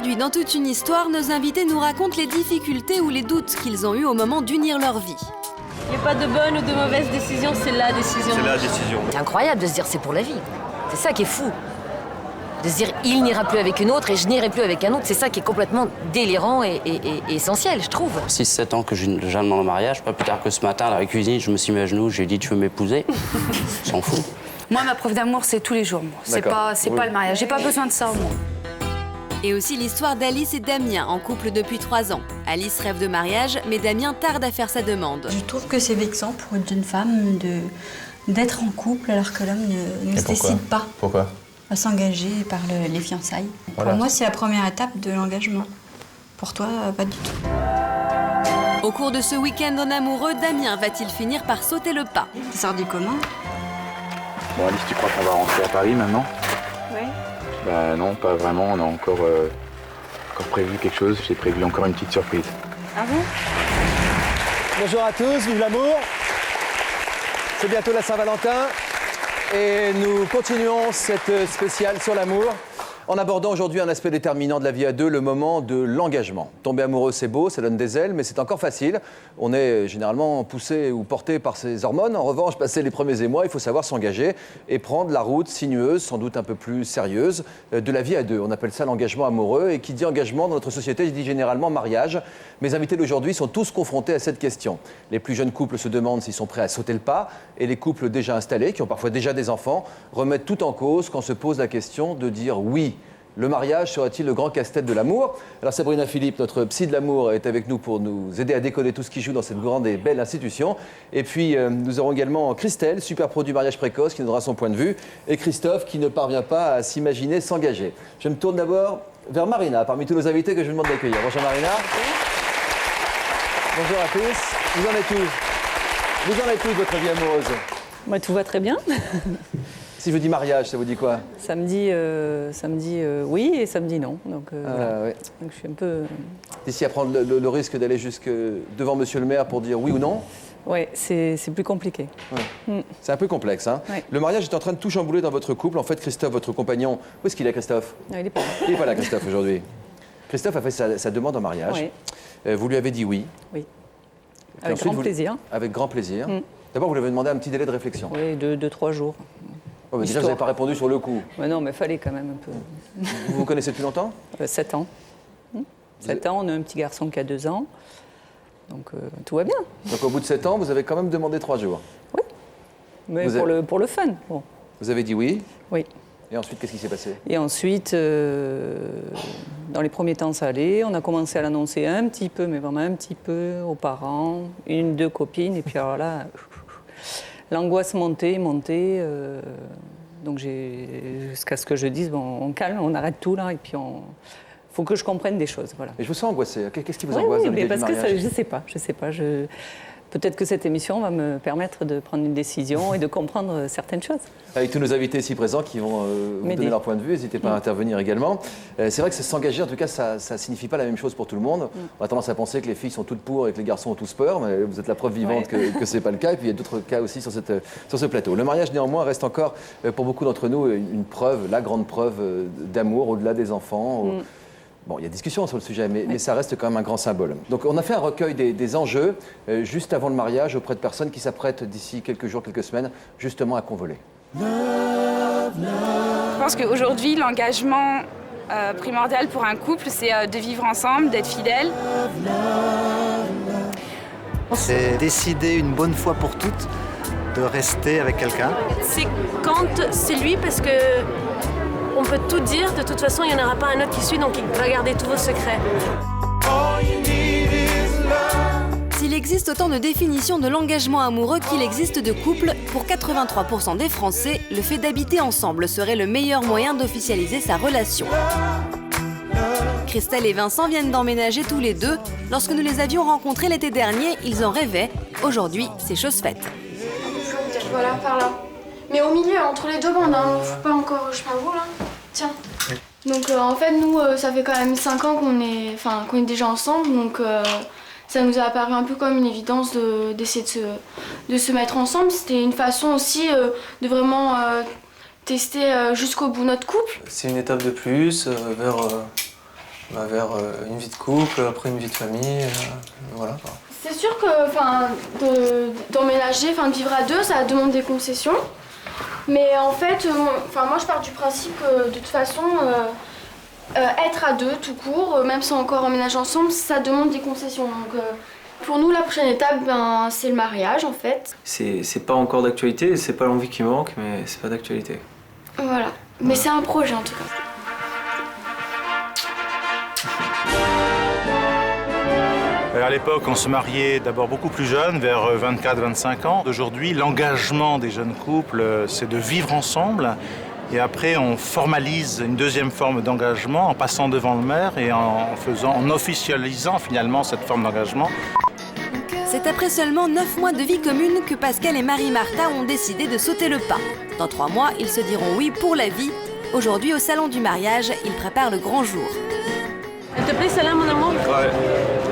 Aujourd'hui, dans Toute une histoire, nos invités nous racontent les difficultés ou les doutes qu'ils ont eus au moment d'unir leur vie. Il n'y a pas de bonne ou de mauvaise décision, c'est la décision. C'est la décision. C'est incroyable de se dire c'est pour la vie. C'est ça qui est fou. De se dire il n'ira plus avec une autre et je n'irai plus avec un autre, c'est ça qui est complètement délirant et essentiel, je trouve. 6-7 ans que je demande en mariage, pas plus tard que ce matin, dans la cuisine, je me suis mis à genoux, j'ai dit tu veux m'épouser. S'en fout. Moi, ma preuve d'amour, c'est tous les jours. C'est pas le mariage. J'ai pas besoin de ça, moi. Et aussi l'histoire d'Alice et Damien, en couple depuis 3 ans. Alice rêve de mariage, mais Damien tarde à faire sa demande. Je trouve que c'est vexant pour une jeune femme d'être en couple alors que l'homme ne se décide pas à s'engager par les fiançailles. Voilà. Pour moi, c'est la première étape de l'engagement. Pour toi, pas du tout. Au cours de ce week-end en amoureux, Damien va-t-il finir par sauter le pas? Ça sort du commun. Bon, Alice, tu crois qu'on va rentrer à Paris maintenant? Oui. Bah non, pas vraiment. On a encore prévu quelque chose. J'ai prévu encore une petite surprise. Ah bon? Bonjour à tous, vive l'amour. C'est bientôt la Saint-Valentin et nous continuons cette spéciale sur l'amour en abordant aujourd'hui un aspect déterminant de la vie à deux, le moment de l'engagement. Tomber amoureux, c'est beau, ça donne des ailes, mais c'est encore facile. On est généralement poussé ou porté par ses hormones. En revanche, passer les premiers émois, il faut savoir s'engager et prendre la route sinueuse, sans doute un peu plus sérieuse, de la vie à deux. On appelle ça l'engagement amoureux. Et qui dit engagement dans notre société, dit généralement mariage. Mes invités d'aujourd'hui sont tous confrontés à cette question. Les plus jeunes couples se demandent s'ils sont prêts à sauter le pas. Et les couples déjà installés, qui ont parfois déjà des enfants, remettent tout en cause quand se pose la question de dire oui. Le mariage serait-il le grand casse-tête de l'amour? Alors Sabrina Philippe, notre psy de l'amour, est avec nous pour nous aider à décoder tout ce qui joue dans cette grande et belle institution. Et puis nous aurons également Christelle, super pro du mariage précoce, qui nous donnera son point de vue. Et Christophe, qui ne parvient pas à s'imaginer s'engager. Je me tourne d'abord vers Marina, parmi tous nos invités que je vous demande d'accueillir. Bonjour Marina. Bonjour à tous. Vous en êtes où? Vous en êtes où de votre vie amoureuse? Moi, tout va très bien. Si je vous dis mariage, ça vous dit quoi? Ça me dit oui et ça me dit non. Donc, voilà. Ouais. Donc je suis un peu... D'ici à prendre le risque d'aller jusque devant monsieur le maire pour dire oui ou non? Oui, c'est plus compliqué. Ouais. C'est un peu complexe. Hein. Ouais. Le mariage est en train de tout chambouler dans votre couple. En fait, Christophe, votre compagnon, où est-ce qu'il est, Christophe? Non, il n'est pas là. Il n'est pas là, Christophe, aujourd'hui. Christophe a fait sa demande en mariage. Oui. Vous lui avez dit oui. Oui. Puis Avec ensuite, grand plaisir. Avec grand plaisir. D'abord, vous lui avez demandé un petit délai de réflexion. Oui, 2-3 jours. Oh, mais déjà, vous n'avez pas répondu sur le coup. Mais non, mais fallait quand même un peu. Vous vous connaissez depuis longtemps? 7 ans. 7 ans, on a un petit garçon qui a 2 ans. Donc tout va bien. Donc au bout de 7 ans, vous avez quand même demandé 3 jours. Oui. Mais pour le fun. Bon. Vous avez dit oui? Oui. Et ensuite, qu'est-ce qui s'est passé? Et ensuite, dans les premiers temps, ça allait. On a commencé à l'annoncer un petit peu, mais vraiment un petit peu, aux parents, 1-2 copines. Et puis alors là, l'angoisse montait. Donc jusqu'à ce que je dise, bon, on calme, on arrête tout là, et puis faut que je comprenne des choses, voilà. Et je vous sens angoissée. Qu'est-ce qui vous angoisse dans l'idée du mariage? Parce que je sais pas. Peut-être que cette émission va me permettre de prendre une décision et de comprendre certaines choses. Avec tous nos invités ici présents qui vont vous donner leur point de vue, n'hésitez pas à intervenir également. C'est vrai que s'engager, en tout cas, ça ne signifie pas la même chose pour tout le monde. On a tendance à penser que les filles sont toutes pour et que les garçons ont tous peur, mais vous êtes la preuve vivante que ce n'est pas le cas. Et puis il y a d'autres cas aussi sur ce plateau. Le mariage, néanmoins, reste encore, pour beaucoup d'entre nous, une preuve, la grande preuve d'amour au-delà des enfants. Bon, il y a discussion sur le sujet, mais ça reste quand même un grand symbole. Donc on a fait un recueil des enjeux juste avant le mariage auprès de personnes qui s'apprêtent d'ici quelques jours, quelques semaines, justement à convoler. Je pense qu'aujourd'hui, l'engagement primordial pour un couple, c'est de vivre ensemble, d'être fidèles. C'est décider une bonne fois pour toutes de rester avec quelqu'un. C'est quand c'est lui parce que on peut tout dire, de toute façon il n'y en aura pas un autre qui suit, donc il va garder tous vos secrets. S'il existe autant de définitions de l'engagement amoureux qu'il existe de couples, pour 83% des Français, le fait d'habiter ensemble serait le meilleur moyen d'officialiser sa relation. Christelle et Vincent viennent d'emménager tous les deux. Lorsque nous les avions rencontrés l'été dernier, ils en rêvaient. Aujourd'hui, c'est chose faite. Voilà, par là. Mais au milieu, entre les deux bandes, hein, faut pas encore, je vous là. Tiens. Donc en fait, nous, ça fait quand même 5 ans qu'on est déjà ensemble, donc ça nous a apparu un peu comme une évidence d'essayer de se mettre ensemble. C'était une façon aussi de vraiment tester jusqu'au bout notre couple. C'est une étape de plus vers vers une vie de couple, après une vie de famille, voilà. C'est sûr que d'emménager, de vivre à deux, ça demande des concessions. Mais en fait, moi je pars du principe que de toute façon, être à deux tout court, même sans encore emménager ensemble, ça demande des concessions. Donc pour nous, la prochaine étape, c'est le mariage en fait. C'est pas encore d'actualité, c'est pas l'envie qui manque, mais c'est pas d'actualité. Voilà. Mais c'est un projet en tout cas. À l'époque, on se mariait d'abord beaucoup plus jeune, vers 24-25 ans. Aujourd'hui, l'engagement des jeunes couples, c'est de vivre ensemble. Et après, on formalise une deuxième forme d'engagement en passant devant le maire et en officialisant finalement cette forme d'engagement. C'est après seulement 9 mois de vie commune que Pascal et Marie-Martha ont décidé de sauter le pas. Dans 3 mois, ils se diront oui pour la vie. Aujourd'hui, au salon du mariage, ils préparent le grand jour. Elle te plaît celle-là, mon amour? Ouais.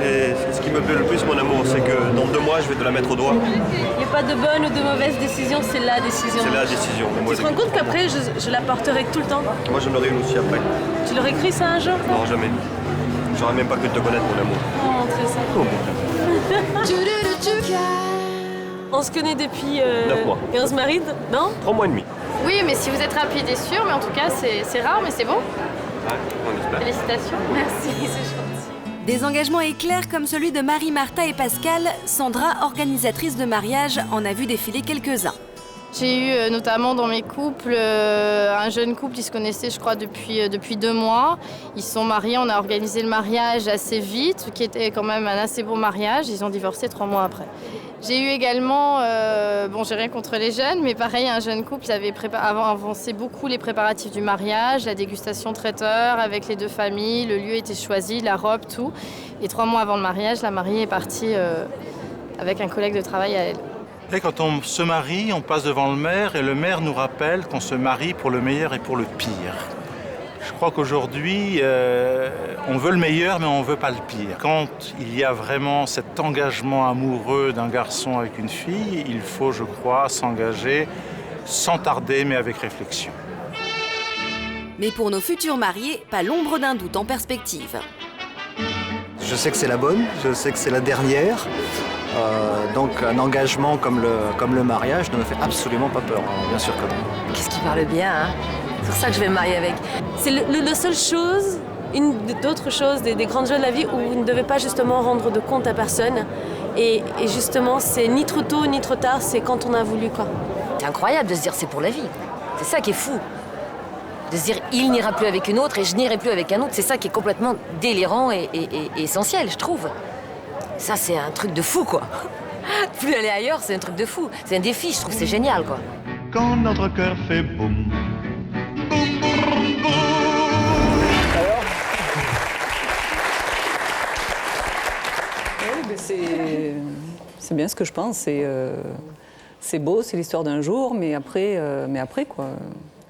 Et ce qui me plaît le plus, mon amour, c'est que dans 2 mois, je vais te la mettre au doigt. Il n'y a pas de bonne ou de mauvaise décision, c'est la décision. C'est la décision. Tu te rends compte qu'après, je la porterai tout le temps? Moi, j'en aurai une aussi après. Tu l'aurais cru ça un jour? Non, jamais. J'aurais même pas pu te connaître, mon amour. Oh, très sympa. On se connaît depuis 9 mois. Et on se marie, non? 3 mois et demi. Oui, mais si vous êtes rapide et sûr, mais en tout cas, c'est rare, mais c'est bon. Ouais, on espère. Félicitations. Merci, c'est gentil. Des engagements éclairs comme celui de Marie-Martha et Pascal, Sandra, organisatrice de mariage, en a vu défiler quelques-uns. J'ai eu notamment dans mes couples un jeune couple, ils se connaissaient je crois depuis 2 mois. Ils se sont mariés, on a organisé le mariage assez vite, ce qui était quand même un assez beau mariage. Ils ont divorcé 3 mois après. J'ai eu également, j'ai rien contre les jeunes, mais pareil, un jeune couple, ils avaient avancé beaucoup les préparatifs du mariage, la dégustation traiteur avec les 2 familles, le lieu était choisi, la robe, tout. Et 3 mois avant le mariage, la mariée est partie avec un collègue de travail à elle. Et quand on se marie, on passe devant le maire et le maire nous rappelle qu'on se marie pour le meilleur et pour le pire. Je crois qu'aujourd'hui, on veut le meilleur, mais on ne veut pas le pire. Quand il y a vraiment cet engagement amoureux d'un garçon avec une fille, il faut, je crois, s'engager sans tarder, mais avec réflexion. Mais pour nos futurs mariés, pas l'ombre d'un doute en perspective. Je sais que c'est la bonne, je sais que c'est la dernière. Donc un engagement comme le mariage ne me fait absolument pas peur, bien sûr que non. Qu'est-ce qui parle bien, hein? C'est pour ça que je vais me marier avec. C'est la seule chose, une d'autres choses, des grandes joies de la vie où vous ne devez pas justement rendre de compte à personne. Et justement, c'est ni trop tôt ni trop tard, c'est quand on a voulu, quoi. C'est incroyable de se dire c'est pour la vie. C'est ça qui est fou. De se dire il n'ira plus avec une autre et je n'irai plus avec un autre, c'est ça qui est complètement délirant et essentiel, je trouve. Ça, c'est un truc de fou, quoi. Plus aller ailleurs, c'est un truc de fou. C'est un défi, je trouve que c'est génial, quoi. Quand notre cœur fait boum, boum, boum, boum. Alors oui, mais c'est bien ce que je pense. C'est beau, c'est l'histoire d'un jour, mais après, quoi.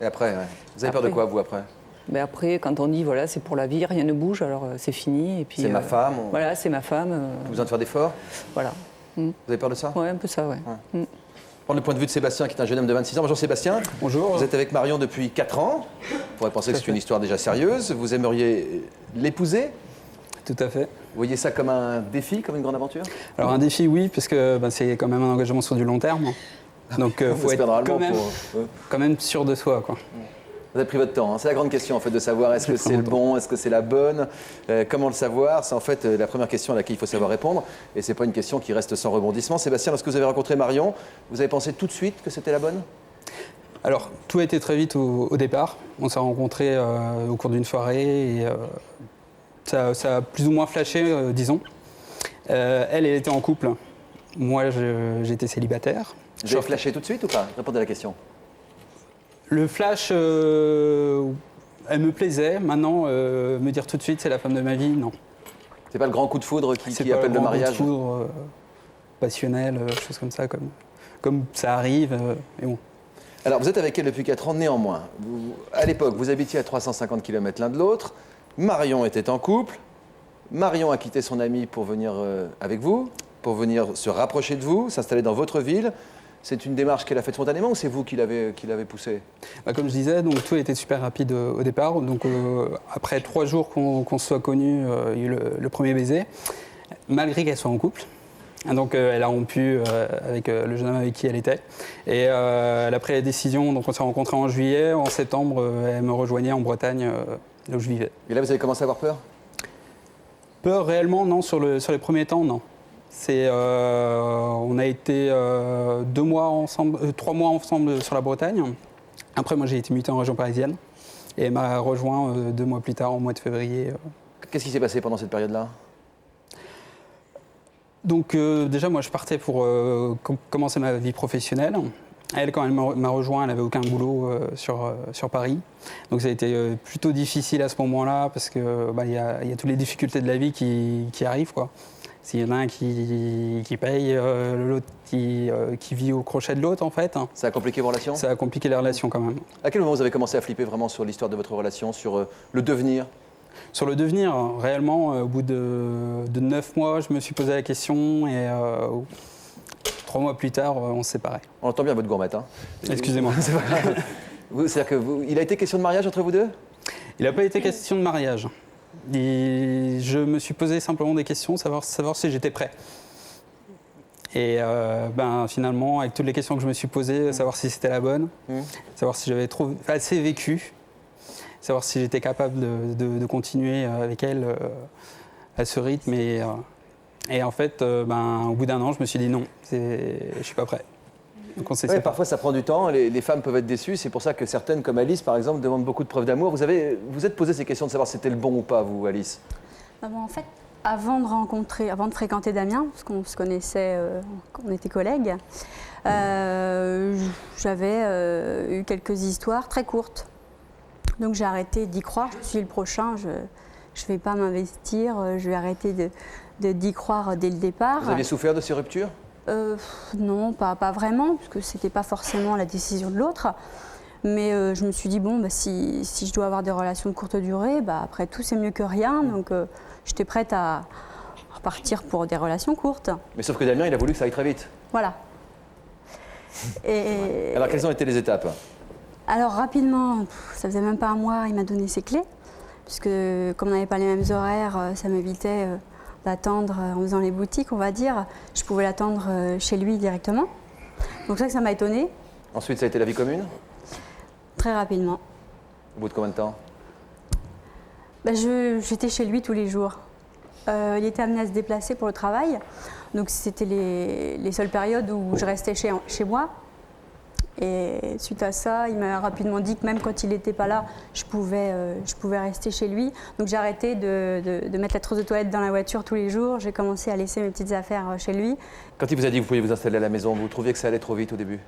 Et après, ouais. Vous avez peur de quoi, vous, après? Ben après, quand on dit, voilà, c'est pour la vie, rien ne bouge, alors c'est fini. Et puis, c'est ma femme. Voilà, c'est ma femme. Vous besoin de faire d'efforts? Voilà. Vous avez peur de ça? Oui, un peu ça, ouais. Prendre le point de vue de Sébastien, qui est un jeune homme de 26 ans. Bonjour Sébastien. Bonjour. Vous êtes avec Marion depuis 4 ans. On pourrait penser que c'est une histoire déjà sérieuse. Vous aimeriez l'épouser? Tout à fait. Vous voyez ça comme un défi, comme une grande aventure? Alors un défi, oui, parce que c'est quand même un engagement sur du long terme. Donc il faut être quand même sûr de soi, quoi. Vous avez pris votre temps, hein. C'est la grande question en fait de savoir est-ce que c'est le bon, est-ce que c'est la bonne, comment le savoir. C'est en fait la première question à laquelle il faut savoir répondre et c'est pas une question qui reste sans rebondissement. Sébastien, lorsque vous avez rencontré Marion, vous avez pensé tout de suite que c'était la bonne? Alors tout a été très vite au départ. On s'est rencontrés au cours d'une soirée et ça a plus ou moins flashé, disons. Elle était en couple, moi j'étais célibataire. Vous avez flashé tout de suite ou pas? Répondez à la question. Le flash, elle me plaisait. Maintenant, me dire tout de suite c'est la femme de ma vie, non. C'est pas le grand coup de foudre qui appelle le mariage? C'est pas le grand coup de foudre passionnel, choses comme ça, comme ça arrive. Et bon. Alors, vous êtes avec elle depuis 4 ans, néanmoins. À l'époque, vous habitiez à 350 km l'un de l'autre. Marion était en couple. Marion a quitté son ami pour venir avec vous, pour venir se rapprocher de vous, s'installer dans votre ville. C'est une démarche qu'elle a faite spontanément ou c'est vous qui l'avez poussée? Comme je disais, donc, tout a été super rapide au départ. Donc, après 3 jours qu'on se soit connus, il y a eu le premier baiser, malgré qu'elle soit en couple. Donc elle a rompu avec le jeune homme avec qui elle était. Et elle a pris la décision, donc on s'est rencontrés en juillet. En septembre, elle me rejoignait en Bretagne, là où je vivais. Et là, vous avez commencé à avoir peur? Peur réellement, non. Sur les premiers temps, non. On a été 3 mois ensemble sur la Bretagne. Après, moi, j'ai été muté en région parisienne. Et elle m'a rejoint 2 mois plus tard, au mois de février. Qu'est-ce qui s'est passé pendant cette période-là? Donc déjà, moi, je partais pour commencer ma vie professionnelle. Elle, quand elle m'a rejoint, elle n'avait aucun boulot sur Paris. Donc ça a été plutôt difficile à ce moment-là parce qu'il y a toutes les difficultés de la vie qui arrivent, quoi. S'il y en a un qui paye, l'autre qui vit au crochet de l'autre, en fait. Ça a compliqué vos relations? Ça a compliqué les relations, quand même. À quel moment vous avez commencé à flipper vraiment sur l'histoire de votre relation, sur le devenir? Sur le devenir, réellement, au bout de 9 mois, je me suis posé la question et 3 mois plus tard, on se séparait. On entend bien votre gourmette, hein? Excusez-moi. C'est pas grave. C'est-à-dire il a été question de mariage entre vous deux? Il n'a pas été question de mariage. Je me suis posé simplement des questions, savoir si j'étais prêt. Et finalement, avec toutes les questions que je me suis posées, savoir si c'était la bonne, savoir si j'avais assez vécu, savoir si j'étais capable de continuer avec elle à ce rythme. Et en fait, au bout d'1 an, je me suis dit non, je suis pas prêt. Donc on s'est séparés. Parfois, ça prend du temps. Les femmes peuvent être déçues. C'est pour ça que certaines, comme Alice, par exemple, demandent beaucoup de preuves d'amour. Vous êtes posé ces questions de savoir si c'était le bon ou pas, vous, Alice? En fait, avant de fréquenter Damien, parce qu'on se connaissait, on était collègues, j'avais eu quelques histoires très courtes. Donc j'ai arrêté d'y croire. Je suis le prochain, je ne vais pas m'investir, je vais arrêter d'y croire dès le départ. Vous aviez souffert de ces ruptures? Non, pas vraiment, parce que ce n'était pas forcément la décision de l'autre. Mais je me suis dit, si je dois avoir des relations de courte durée, après tout, c'est mieux que rien. Donc j'étais prête à repartir pour des relations courtes. Mais sauf que Damien, il a voulu que ça aille très vite. Voilà. Alors, quelles ont été les étapes? Alors, rapidement, ça faisait même pas 1 mois, il m'a donné ses clés. Puisque, comme on n'avait pas les mêmes horaires, ça m'évitait d'attendre en faisant les boutiques, on va dire. Je pouvais l'attendre chez lui directement. Donc ça m'a étonnée. Ensuite, ça a été la vie commune? Très rapidement. Au bout de combien de temps? J'étais chez lui tous les jours. Il était amené à se déplacer pour le travail. Donc c'était les seules périodes où je restais chez moi. Et suite à ça, il m'a rapidement dit que même quand il n'était pas là, je pouvais rester chez lui. Donc j'ai arrêté de mettre la trousse de toilette dans la voiture tous les jours. J'ai commencé à laisser mes petites affaires chez lui. Quand il vous a dit que vous pouviez vous installer à la maison, vous trouviez que ça allait trop vite au début?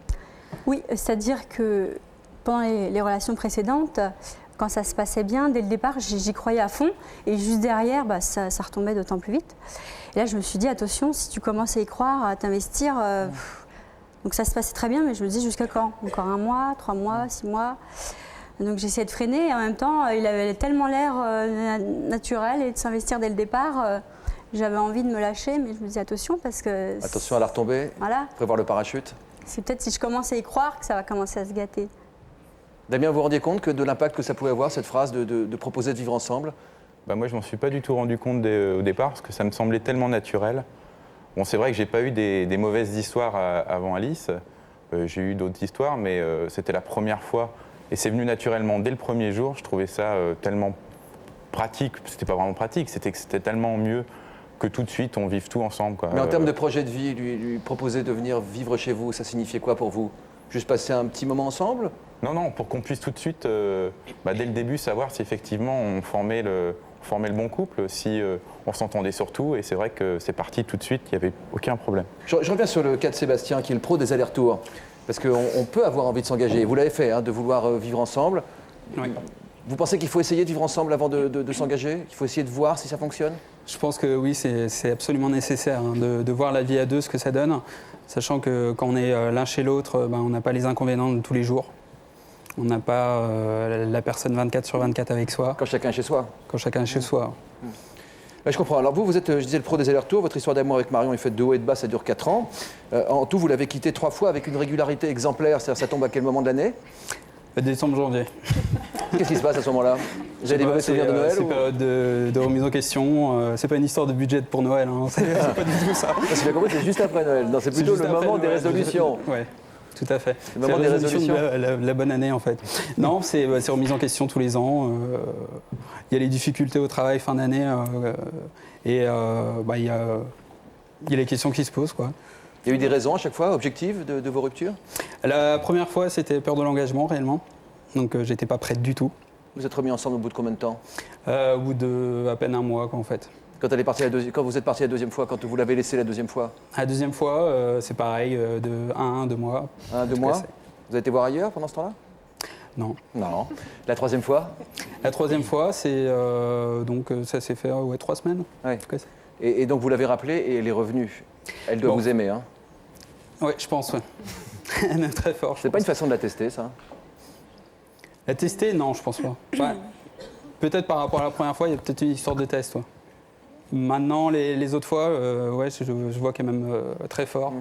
Oui, c'est-à-dire que pendant les relations précédentes, quand ça se passait bien, dès le départ, j'y croyais à fond. Et juste derrière, ça retombait d'autant plus vite. Et là, je me suis dit, attention, si tu commences à y croire, à t'investir... Donc ça se passait très bien, mais je me dis jusqu'à quand? Encore 1 mois, 3 mois, 6 mois. Donc j'essayais de freiner et en même temps, il avait tellement l'air naturel et de s'investir dès le départ. J'avais envie de me lâcher, mais je me disais attention parce que... Attention à la retomber, voilà. Prévoir le parachute. C'est peut-être si je commence à y croire que ça va commencer à se gâter. Damien, vous vous rendiez compte de l'impact que ça pouvait avoir, cette phrase de proposer de vivre ensemble? Moi, je ne m'en suis pas du tout rendu compte au départ parce que ça me semblait tellement naturel. Bon, c'est vrai que j'ai pas eu des mauvaises histoires avant Alice. J'ai eu d'autres histoires, mais c'était la première fois. Et c'est venu naturellement dès le premier jour. Je trouvais ça tellement pratique. C'était pas vraiment pratique, c'était tellement mieux que tout de suite, on vive tout ensemble, quoi. Mais en termes de projet de vie, lui proposer de venir vivre chez vous, ça signifiait quoi pour vous? Juste passer un petit moment ensemble? Non, pour qu'on puisse tout de suite, dès le début, savoir si effectivement on formait le bon couple, si on s'entendait surtout, et c'est vrai que c'est parti tout de suite, il n'y avait aucun problème. Je reviens sur le cas de Sébastien, qui est le pro des allers-retours, parce qu'on peut avoir envie de s'engager, vous l'avez fait, de vouloir vivre ensemble. Oui. Vous pensez qu'il faut essayer de vivre ensemble avant de s'engager? Qu'il faut essayer de voir si ça fonctionne? Je pense que oui, c'est absolument nécessaire de voir la vie à deux, ce que ça donne, sachant que quand on est l'un chez l'autre, on n'a pas les inconvénients de tous les jours. On n'a pas la personne 24/24 avec soi. Quand chacun est chez soi. Quand chacun est chez soi. Je comprends. Alors vous êtes, je disais, le pro des allers-retours. Votre histoire d'amour avec Marion est faite de haut et de bas, ça dure 4 ans. En tout, vous l'avez quitté 3 fois avec une régularité exemplaire. C'est-à-dire, ça tombe à quel moment de l'année? Décembre, janvier. Qu'est-ce qui se passe à ce moment-là? Vous avez des mauvais souvenirs de Noël? C'est période de remise en question. C'est pas une histoire de budget pour Noël. Hein. C'est pas du tout ça. Parce que j'ai compris, c'est juste après Noël. Non, c'est plutôt le moment des résolutions. Ouais. Tout à fait. Le moment des résolutions. La bonne année, en fait. Non, c'est remise en question tous les ans. Il y a les difficultés au travail fin d'année et il y a les questions qui se posent, quoi. Il y a eu des raisons à chaque fois, objectives, de vos ruptures? La première fois, c'était peur de l'engagement, réellement. Donc, j'étais pas prête du tout. Vous êtes remis ensemble au bout de combien de temps? Au bout de à peine un mois, quoi, en fait. Quand vous êtes parti la deuxième fois, quand vous l'avez laissé la deuxième fois? La deuxième fois, c'est pareil, de 2 mois. 2 mois? Vous avez été voir ailleurs pendant ce temps-là? Non. Non. La troisième fois? La troisième fois, c'est donc ça s'est fait 3 semaines. Ouais. Et donc vous l'avez rappelée et elle est revenue. Elle doit vous aimer, hein? Oui, je pense, ouais. Elle m'aime très fort. C'est pas une façon de la tester, ça? La tester? Non, je pense pas. Ouais. Peut-être par rapport à la première fois, il y a peut-être une histoire de test, ouais. Maintenant, les autres fois, ouais, je vois qu'elle m'aime très fort.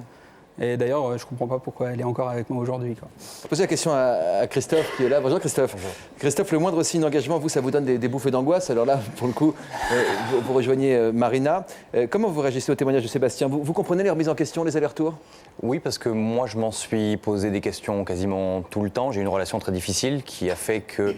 Et d'ailleurs, je comprends pas pourquoi elle est encore avec moi aujourd'hui. Je vais poser la question à Christophe qui est là. Bonjour Christophe. Bonjour. Christophe, le moindre signe d'engagement, vous, ça vous donne des bouffées d'angoisse. Alors là, pour le coup, vous rejoignez Marina. Comment vous réagissez au témoignage de Sébastien? Vous comprenez les remises en question, les allers-retours? Oui, parce que moi, je m'en suis posé des questions quasiment tout le temps. J'ai une relation très difficile qui a fait que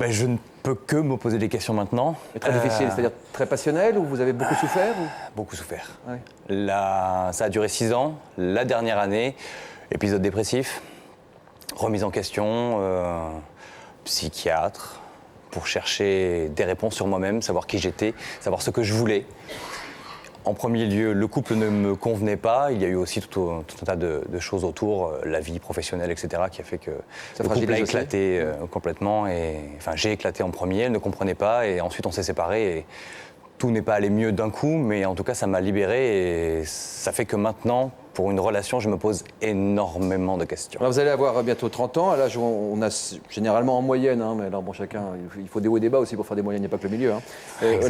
je ne peux que me poser des questions maintenant. Et très difficile, c'est-à-dire très passionnel ou vous avez beaucoup souffert ou... Beaucoup souffert. Ouais. Là, ça a duré 6 ans. La dernière année, épisode dépressif, remise en question, psychiatre, pour chercher des réponses sur moi-même, savoir qui j'étais, savoir ce que je voulais. En premier lieu, le couple ne me convenait pas. Il y a eu aussi tout un tas de choses autour, la vie professionnelle, etc., qui a fait que le couple a éclaté complètement. Enfin, j'ai éclaté en premier, elle ne comprenait pas, et ensuite on s'est séparés. Et tout n'est pas allé mieux d'un coup, mais en tout cas, ça m'a libéré, et ça fait que maintenant, pour une relation, je me pose énormément de questions. Alors vous allez avoir bientôt 30 ans. À l'âge où on a généralement en moyenne, hein, mais alors bon, chacun, il faut des hauts et des bas aussi pour faire des moyennes, il n'y a pas que le milieu. Hein.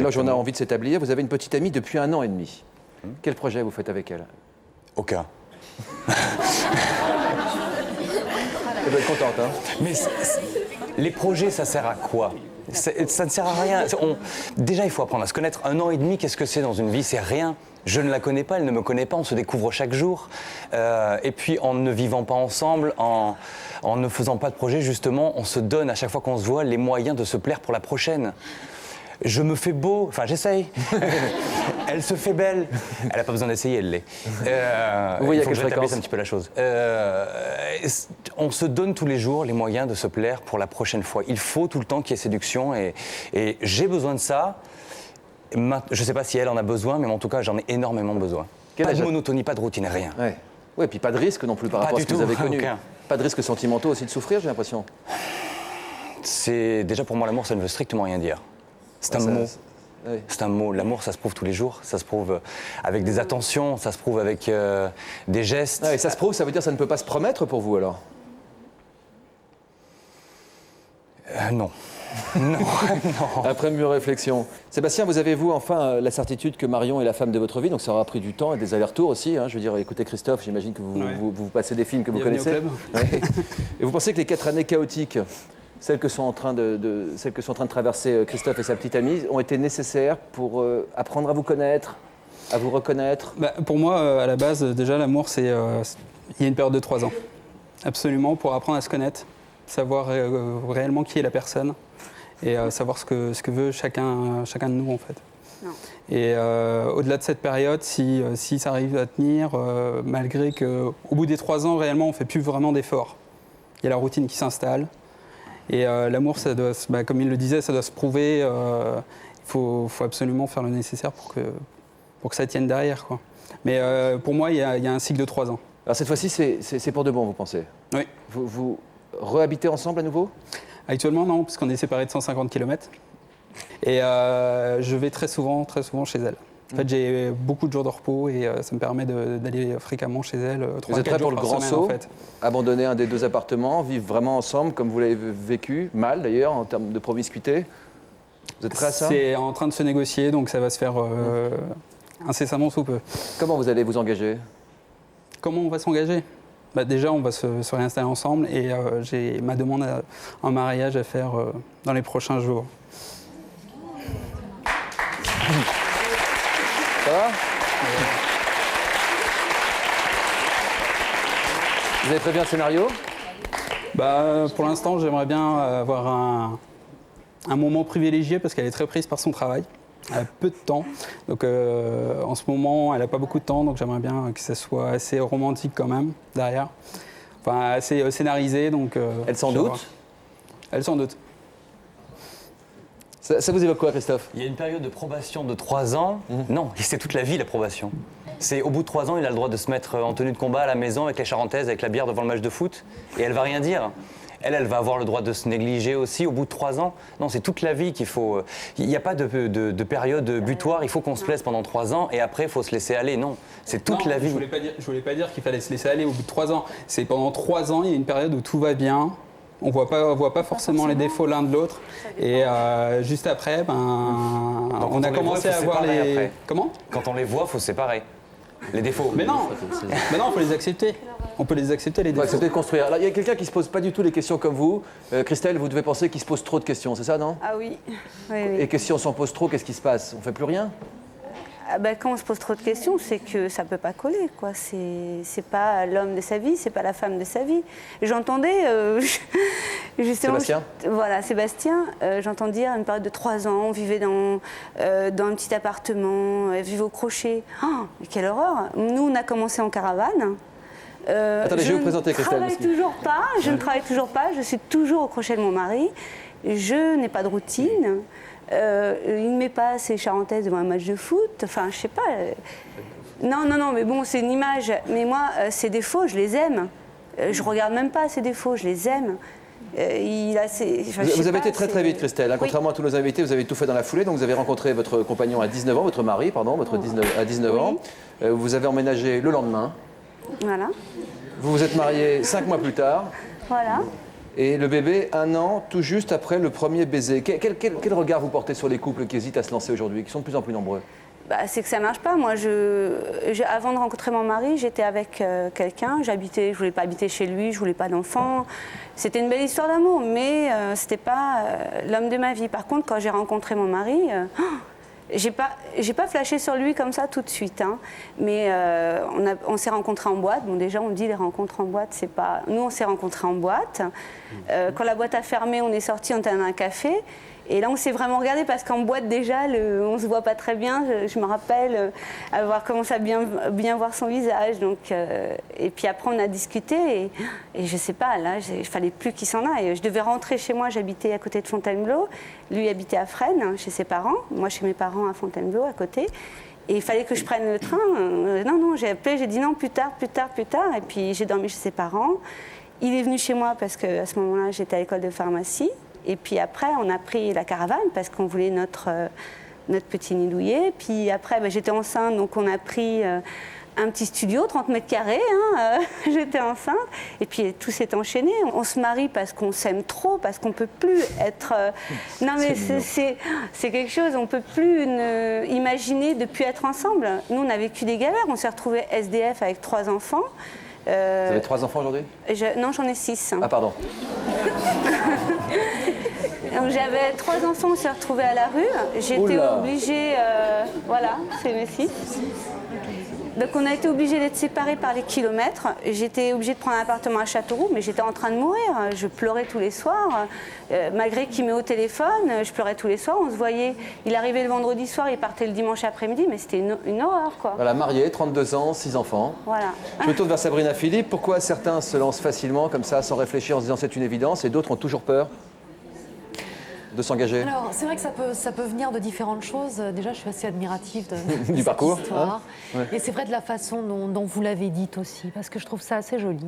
L'âge où on a envie de s'établir. Vous avez une petite amie depuis 1 an et demi. Quel projet vous faites avec elle? Aucun. Elle doit être contente, hein. Mais les projets, ça sert à quoi? Ça ne sert à rien. Déjà, il faut apprendre à se connaître. 1 an et demi, qu'est-ce que c'est dans une vie? C'est rien. Je ne la connais pas, elle ne me connaît pas, on se découvre chaque jour. Et puis, en ne vivant pas ensemble, en ne faisant pas de projet, justement, on se donne à chaque fois qu'on se voit les moyens de se plaire pour la prochaine. Je me fais beau, enfin j'essaye. Elle se fait belle. Elle n'a pas besoin d'essayer, elle l'est. Vous voyez à quelle je fréquence un petit peu la chose. On se donne tous les jours les moyens de se plaire pour la prochaine fois. Il faut tout le temps qu'il y ait séduction et j'ai besoin de ça. Je ne sais pas si elle en a besoin, mais en tout cas, j'en ai énormément besoin. Pas de monotonie, pas de routine, rien. Ouais. Oui, et puis pas de risque non plus par rapport à ce que vous avez connu. Aucun. Pas de risques sentimentaux aussi de souffrir, j'ai l'impression. Déjà pour moi, l'amour, ça ne veut strictement rien dire. C'est un mot. Oui. C'est un mot. L'amour, ça se prouve tous les jours. Ça se prouve avec des attentions, ça se prouve avec des gestes. Et ça se prouve, ça veut dire que ça ne peut pas se promettre pour vous alors? Non. Non. Après mûre réflexion. Sébastien, vous avez, vous, enfin, la certitude que Marion est la femme de votre vie, donc ça aura pris du temps et des allers-retours aussi. Hein. Je veux dire, écoutez Christophe, j'imagine que vous passez des films que vous connaissez. Ouais. Et vous pensez que les 4 années chaotiques, celles que sont en train de traverser Christophe et sa petite amie, ont été nécessaires pour apprendre à vous connaître, à vous reconnaître? Pour moi, à la base, déjà, l'amour, c'est... il y a une période de 3 ans. Absolument, pour apprendre à se connaître, savoir réellement qui est la personne et savoir ce que veut chacun de nous, en fait. Non. Et au-delà de cette période, si ça arrive à tenir, malgré qu'au bout des 3 ans, réellement, on ne fait plus vraiment d'efforts. Il y a la routine qui s'installe. Et l'amour, ça doit, comme il le disait, ça doit se prouver. Il faut absolument faire le nécessaire pour que ça tienne derrière, quoi. Mais pour moi, il y a un cycle de 3 ans. Alors cette fois-ci, c'est pour de bon, vous pensez? Oui. Vous rehabitez ensemble à nouveau? Actuellement, non, parce qu'on est séparés de 150 km. Et je vais très souvent chez elle. En fait, j'ai beaucoup de jours de repos et ça me permet d'aller fréquemment chez elle. Vous êtes prêt pour le grand saut, en fait. Abandonner un des 2 appartements, vivre vraiment ensemble comme vous l'avez vécu, mal d'ailleurs, en termes de promiscuité? Vous êtes prêt à ça? C'est en train de se négocier, donc ça va se faire incessamment sous peu. Comment vous allez vous engager? Comment on va s'engager? Déjà, on va se réinstaller ensemble et j'ai ma demande en mariage à faire dans les prochains jours. Ça va? Vous avez prévu un scénario? Pour l'instant, j'aimerais bien avoir un moment privilégié parce qu'elle est très prise par son travail. Elle a peu de temps. Donc en ce moment, elle n'a pas beaucoup de temps. Donc j'aimerais bien que ça soit assez romantique quand même, derrière. Enfin, assez scénarisé. Donc, elle s'en doute? Elle s'en doute. Ça vous évoque quoi, Christophe? Il y a une période de probation de 3 ans. Non, c'est toute la vie, la probation. C'est au bout de 3 ans, il a le droit de se mettre en tenue de combat à la maison avec les Charentaises, avec la bière devant le match de foot. Et elle va rien dire. Elle va avoir le droit de se négliger aussi au bout de 3 ans. Non, c'est toute la vie qu'il faut... Il n'y a pas de période butoir. Il faut qu'on se plaise pendant 3 ans et après, il faut se laisser aller. Non, c'est toute la vie. Je voulais pas dire qu'il fallait se laisser aller au bout de 3 ans. C'est pendant 3 ans, il y a une période où tout va bien. On voit pas forcément les défauts l'un de l'autre. Et juste après, on a commencé à voir les... Après. Comment? Quand on les voit, il faut se séparer. Les défauts. Mais non, il faut les accepter. On peut les accepter, les défauts. On peut accepter de construire. Alors, il y a quelqu'un qui se pose pas du tout les questions comme vous. Christelle, vous devez penser qu'il se pose trop de questions, c'est ça, non? Ah oui. Oui. Et que si on s'en pose trop, qu'est-ce qui se passe? On fait plus rien? Quand on se pose trop de questions, c'est que ça peut pas coller, quoi. C'est pas l'homme de sa vie, c'est pas la femme de sa vie. J'entendais justement. Sébastien. Voilà, Sébastien. J'entends dire une période de 3 ans, on vivait dans un petit appartement, vivait au crochet. Oh, quelle horreur! Nous, on a commencé en caravane. Attendez, je vais vous présenter Christelle. Je ne travaille toujours pas. Je suis toujours au crochet de mon mari. Je n'ai pas de routine. Il ne met pas ses Charentaises devant un match de foot. Enfin, je sais pas. Non, mais bon, c'est une image. Mais moi, ses défauts, je les aime. Je regarde même pas ses défauts, je les aime. Vous avez été très vite, Christelle. Oui. Contrairement à tous nos invités, vous avez tout fait dans la foulée. Donc vous avez rencontré votre compagnon à 19 ans, votre mari, pardon, à 19 ans. Vous avez emménagé le lendemain. Voilà. Vous vous êtes mariés 5 mois plus tard. Voilà. Et le bébé, 1 an, tout juste après le premier baiser. Quel regard vous portez sur les couples qui hésitent à se lancer aujourd'hui, qui sont de plus en plus nombreux? C'est que ça marche pas. Moi, avant de rencontrer mon mari, j'étais avec quelqu'un. Je voulais pas habiter chez lui, je voulais pas d'enfant. C'était une belle histoire d'amour, mais c'était pas l'homme de ma vie. Par contre, quand j'ai rencontré mon mari, j'ai pas flashé sur lui comme ça tout de suite. Hein. Mais on s'est rencontrés en boîte. Bon, déjà, on dit les rencontres en boîte, c'est pas. Nous, on s'est rencontrés en boîte. Quand la boîte a fermé, on est sortis, on était dans un café. Et là, on s'est vraiment regardé parce qu'en boîte, déjà, on se voit pas très bien. Je me rappelle avoir commencé à bien voir son visage. Donc, et puis après, on a discuté. Et je sais pas, là, il fallait plus qu'il s'en aille. Je devais rentrer chez moi. J'habitais à côté de Fontainebleau. Lui habitait à Fresnes, chez ses parents. Moi, chez mes parents à Fontainebleau, à côté. Et il fallait que je prenne le train. Non, j'ai appelé, j'ai dit non, plus tard. Et puis, j'ai dormi chez ses parents. Il est venu chez moi parce qu'à ce moment-là, j'étais à l'école de pharmacie. Et puis après, on a pris la caravane parce qu'on voulait notre petit nid douillet. Puis après, j'étais enceinte, donc on a pris un petit studio, 30 mètres carrés. J'étais enceinte. Et puis tout s'est enchaîné. On se marie parce qu'on s'aime trop, parce qu'on ne peut plus être... Non mais c'est quelque chose, on ne peut plus imaginer de ne plus être ensemble. Nous, on a vécu des galères. On s'est retrouvés SDF avec 3 enfants. Vous avez 3 enfants aujourd'hui? Non, j'en ai 6. Ah, pardon. Donc j'avais 3 enfants, on s'est retrouvés à la rue. J'étais obligée... voilà, c'est mes 6. Donc on a été obligés d'être séparés par les kilomètres. J'étais obligée de prendre un appartement à Châteauroux, mais j'étais en train de mourir. Je pleurais tous les soirs. Malgré qu'il m'ait au téléphone, je pleurais tous les soirs. On se voyait, il arrivait le vendredi soir, il partait le dimanche après-midi, mais c'était une horreur, quoi. Voilà, mariée, 32 ans, 6 enfants. Voilà. Je me tourne vers Sabrina Philippe. Pourquoi certains se lancent facilement, comme ça, sans réfléchir, en se disant c'est une évidence, et d'autres ont toujours peur de s'engager? Alors, c'est vrai que ça peut venir de différentes choses. Déjà, je suis assez admirative de du cette parcours. Histoire. Hein, ouais. Et c'est vrai de la façon dont vous l'avez dite aussi, parce que je trouve ça assez joli.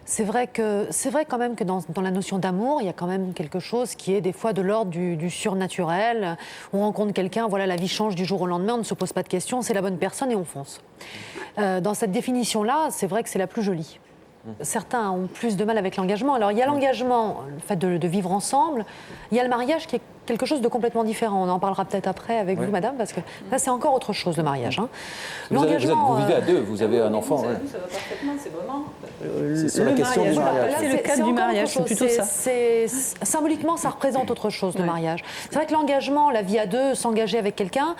C'est vrai quand même que dans la notion d'amour, il y a quand même quelque chose qui est des fois de l'ordre du surnaturel. On rencontre quelqu'un, voilà, la vie change du jour au lendemain, on ne se pose pas de questions, c'est la bonne personne et on fonce. Dans cette définition-là, c'est vrai que c'est la plus jolie. Certains ont plus de mal avec l'engagement. Alors il y a l'engagement, le fait de vivre ensemble. Il y a le mariage qui est quelque chose de complètement différent. On en parlera peut-être après avec vous, madame, parce que là c'est encore autre chose, le mariage. Hein. Vous vivez à deux, vous avez un enfant. Ouais. Ça va parfaitement, c'est vraiment... C'est la question du mariage. C'est le cadre du mariage, c'est plutôt ça. Symboliquement, ça représente autre chose, le mariage. C'est vrai que l'engagement, la vie à deux, s'engager avec quelqu'un,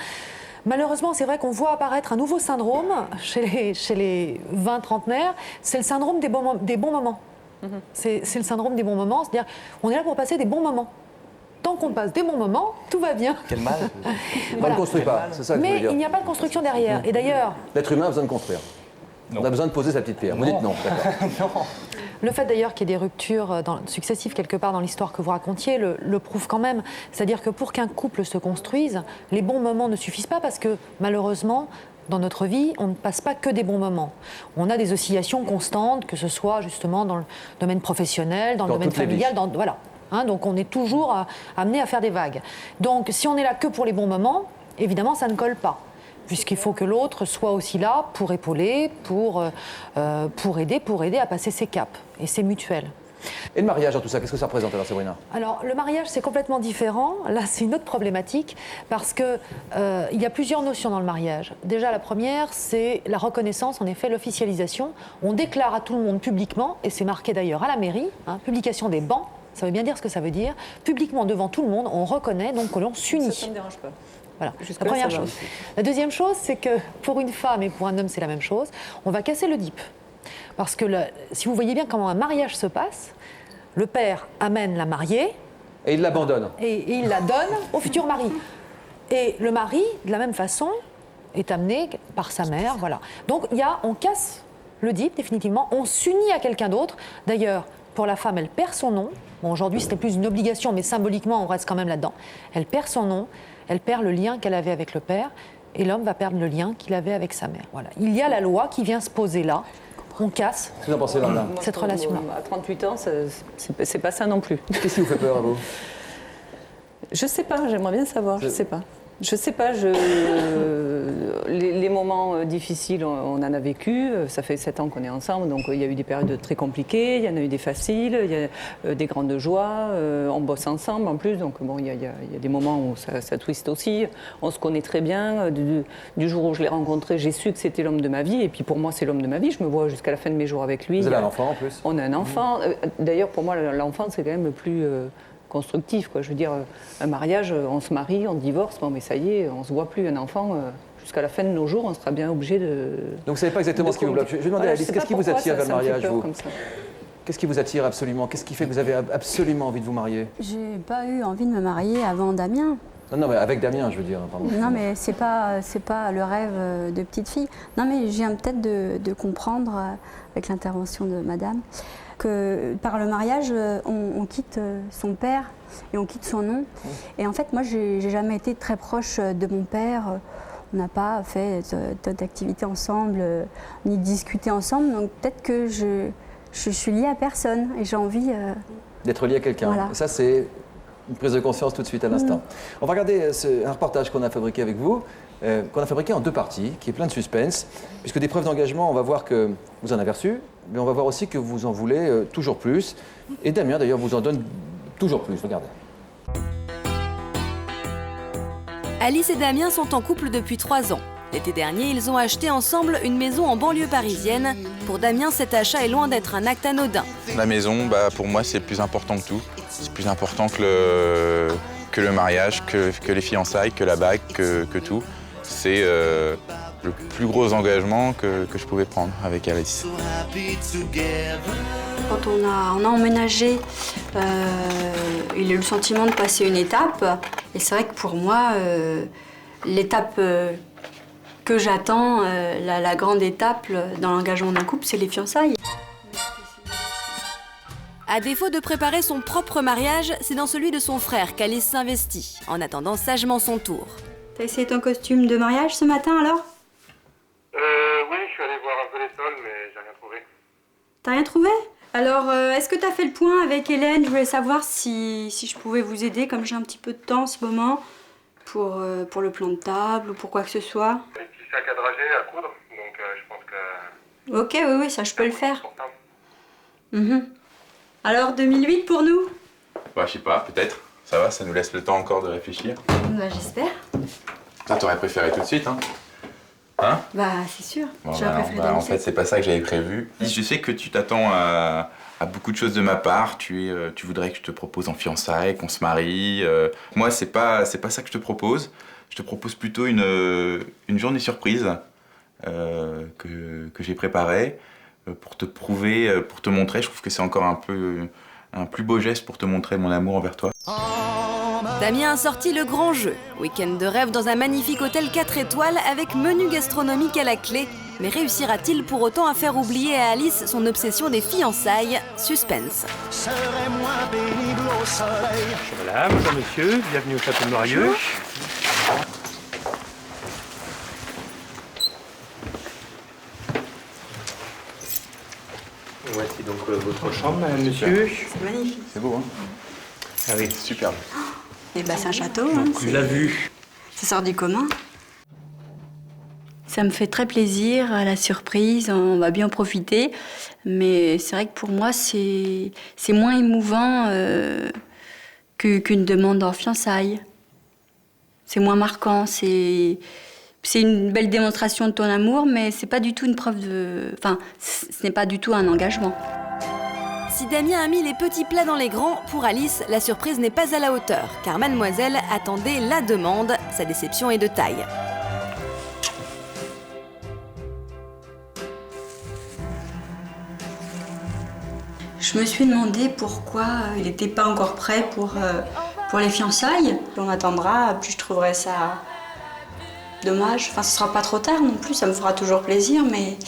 malheureusement, c'est vrai qu'on voit apparaître un nouveau syndrome chez les 20-trentenaires, c'est le syndrome des bons moments. C'est le syndrome des bons moments, c'est-à-dire on est là pour passer des bons moments. Tant qu'on passe des bons moments, tout va bien. Quel mal. On ne construit pas, c'est ça que je veux dire. Mais il n'y a pas de construction derrière. Et d'ailleurs... L'être humain a besoin de construire. Non. On a besoin de poser sa petite pierre. Vous dites non, d'accord. Le fait d'ailleurs qu'il y ait des ruptures successives quelque part dans l'histoire que vous racontiez le prouve quand même. C'est-à-dire que pour qu'un couple se construise, les bons moments ne suffisent pas parce que malheureusement, dans notre vie, on ne passe pas que des bons moments. On a des oscillations constantes, que ce soit justement dans le domaine professionnel, dans le domaine familial, voilà. Hein, donc on est toujours amené à faire des vagues. Donc si on est là que pour les bons moments, évidemment ça ne colle pas. Puisqu'il faut que l'autre soit aussi là pour épauler, pour aider à passer ses caps. Et c'est mutuel. Et le mariage dans tout ça, qu'est-ce que ça représente alors, Sabrina? Alors, le mariage, c'est complètement différent. Là, c'est une autre problématique parce qu'il y a plusieurs notions dans le mariage. Déjà, la première, c'est la reconnaissance, en effet, l'officialisation. On déclare à tout le monde publiquement, et c'est marqué d'ailleurs à la mairie, hein, publication des bans, ça veut bien dire ce que ça veut dire. Publiquement, devant tout le monde, on reconnaît donc que l'on s'unit. Ça ne me dérange pas. Voilà, la première chose. La deuxième chose, c'est que pour une femme et pour un homme, c'est la même chose. On va casser le DIP. Parce que si vous voyez bien comment un mariage se passe, le père amène la mariée. Et il l'abandonne. Et il la donne au futur mari. Et le mari, de la même façon, est amené par sa mère. Voilà. Donc on casse le DIP définitivement. On s'unit à quelqu'un d'autre. D'ailleurs, pour la femme, elle perd son nom. Bon, aujourd'hui, ce n'est plus une obligation, mais symboliquement, on reste quand même là-dedans. Elle perd son nom. Elle perd le lien qu'elle avait avec le père et l'homme va perdre le lien qu'il avait avec sa mère. Voilà. Il y a la loi qui vient se poser là. On casse cette relation-là. À 38 ans, c'est pas ça non plus. Qu'est-ce qui vous fait peur à vous? Je sais pas, j'aimerais bien savoir, je sais pas. Je sais pas, les moments difficiles, on en a vécu. Ça fait 7 ans qu'on est ensemble, donc il y a eu des périodes très compliquées, il y en a eu des faciles, il y a des grandes joies. On bosse ensemble en plus, donc bon, il y a des moments où ça twiste aussi. On se connaît très bien. Du jour où je l'ai rencontré, j'ai su que c'était l'homme de ma vie. Et puis pour moi, c'est l'homme de ma vie. Je me vois jusqu'à la fin de mes jours avec lui. Vous avez un enfant en plus? On a un enfant. D'ailleurs, pour moi, l'enfant, c'est quand même le plus... constructif, quoi. Je veux dire, un mariage, on se marie, on divorce, bon, mais ça y est, on se voit plus. Un enfant, jusqu'à la fin de nos jours, on sera bien obligé de... Donc vous savez pas exactement ce qui vous bloque. Je vais demander à Alice, qu'est-ce qui vous attire vers le mariage, vous? Qu'est-ce qui vous attire absolument? Qu'est-ce qui fait que vous avez absolument envie de vous marier? J'ai pas eu envie de me marier avant Damien. Non, mais avec Damien, je veux dire. Pardon. Non, mais c'est pas le rêve de petite fille. Non, mais je viens peut-être de comprendre, avec l'intervention de madame, que par le mariage, on quitte son père et on quitte son nom. Et en fait, moi, j'ai jamais été très proche de mon père. On n'a pas fait d'activités ensemble, ni discuté ensemble. Donc peut-être que je suis liée à personne et j'ai envie... d'être liée à quelqu'un. Voilà. Ça, c'est une prise de conscience tout de suite à l'instant. On va regarder un reportage qu'on a fabriqué avec vous, qu'on a fabriqué en 2 parties, qui est plein de suspense, puisque des preuves d'engagement, on va voir que vous en avez reçu, mais on va voir aussi que vous en voulez toujours plus. Et Damien, d'ailleurs, vous en donne toujours plus. Regardez. Alice et Damien sont en couple depuis 3 ans. L'été dernier, ils ont acheté ensemble une maison en banlieue parisienne. Pour Damien, cet achat est loin d'être un acte anodin. La maison, pour moi, c'est plus important que tout. C'est plus important que le mariage, que les fiançailles, que la bague, que tout. C'est le plus gros engagement que je pouvais prendre avec Alice. Quand on a emménagé, il a eu le sentiment de passer une étape. Et c'est vrai que pour moi, l'étape que j'attends, la grande étape dans l'engagement d'un couple, c'est les fiançailles. À défaut de préparer son propre mariage, c'est dans celui de son frère qu'Alice s'investit, en attendant sagement son tour. T'as essayé ton costume de mariage ce matin alors? Oui, je suis allé voir un peu les soldes, mais j'ai rien trouvé. T'as rien trouvé? Alors, est-ce que t'as fait le point avec Hélène? Je voulais savoir si je pouvais vous aider, comme j'ai un petit peu de temps en ce moment, pour le plan de table ou pour quoi que ce soit. Un petit sac à dragée à coudre, donc je pense que... Ok, oui, ça je peux le faire. Alors 2008 pour nous? Bah, je sais pas, peut-être. Ça va, ça nous laisse le temps encore de réfléchir. Bah, j'espère. Ça, t'aurais préféré tout de suite, hein? Hein? Bah, c'est sûr. Bon, J'aurais préféré en fait, c'est pas ça que j'avais prévu. Je sais que tu t'attends à beaucoup de choses de ma part. Tu voudrais que je te propose en fiançailles, qu'on se marie. Moi, c'est pas ça que je te propose. Je te propose plutôt une journée surprise que j'ai préparée pour te prouver, pour te montrer. Je trouve que c'est encore un plus beau geste pour te montrer mon amour envers toi. Damien a sorti le grand jeu. Week-end de rêve dans un magnifique hôtel 4 étoiles avec menu gastronomique à la clé. Mais réussira-t-il pour autant à faire oublier à Alice son obsession des fiançailles? Suspense. Voilà, bonjour monsieur, bienvenue au château de Morieux. Voici donc votre chambre, madame, monsieur. C'est magnifique. C'est beau, hein? Ah oui, superbe. Et bah, c'est un château. Hein, la vue. Ça sort du commun. Ça me fait très plaisir, la surprise, on va bien en profiter. Mais c'est vrai que pour moi, c'est moins émouvant qu'une demande en fiançailles. C'est moins marquant, c'est une belle démonstration de ton amour, mais c'est pas du tout une preuve de... Enfin, ce n'est pas du tout un engagement. Si Damien a mis les petits plats dans les grands, pour Alice, la surprise n'est pas à la hauteur, car mademoiselle attendait la demande. Sa déception est de taille. Je me suis demandé pourquoi il n'était pas encore prêt pour les fiançailles. Plus on attendra, plus je trouverai ça dommage. Enfin, ce sera pas trop tard non plus, ça me fera toujours plaisir, mais...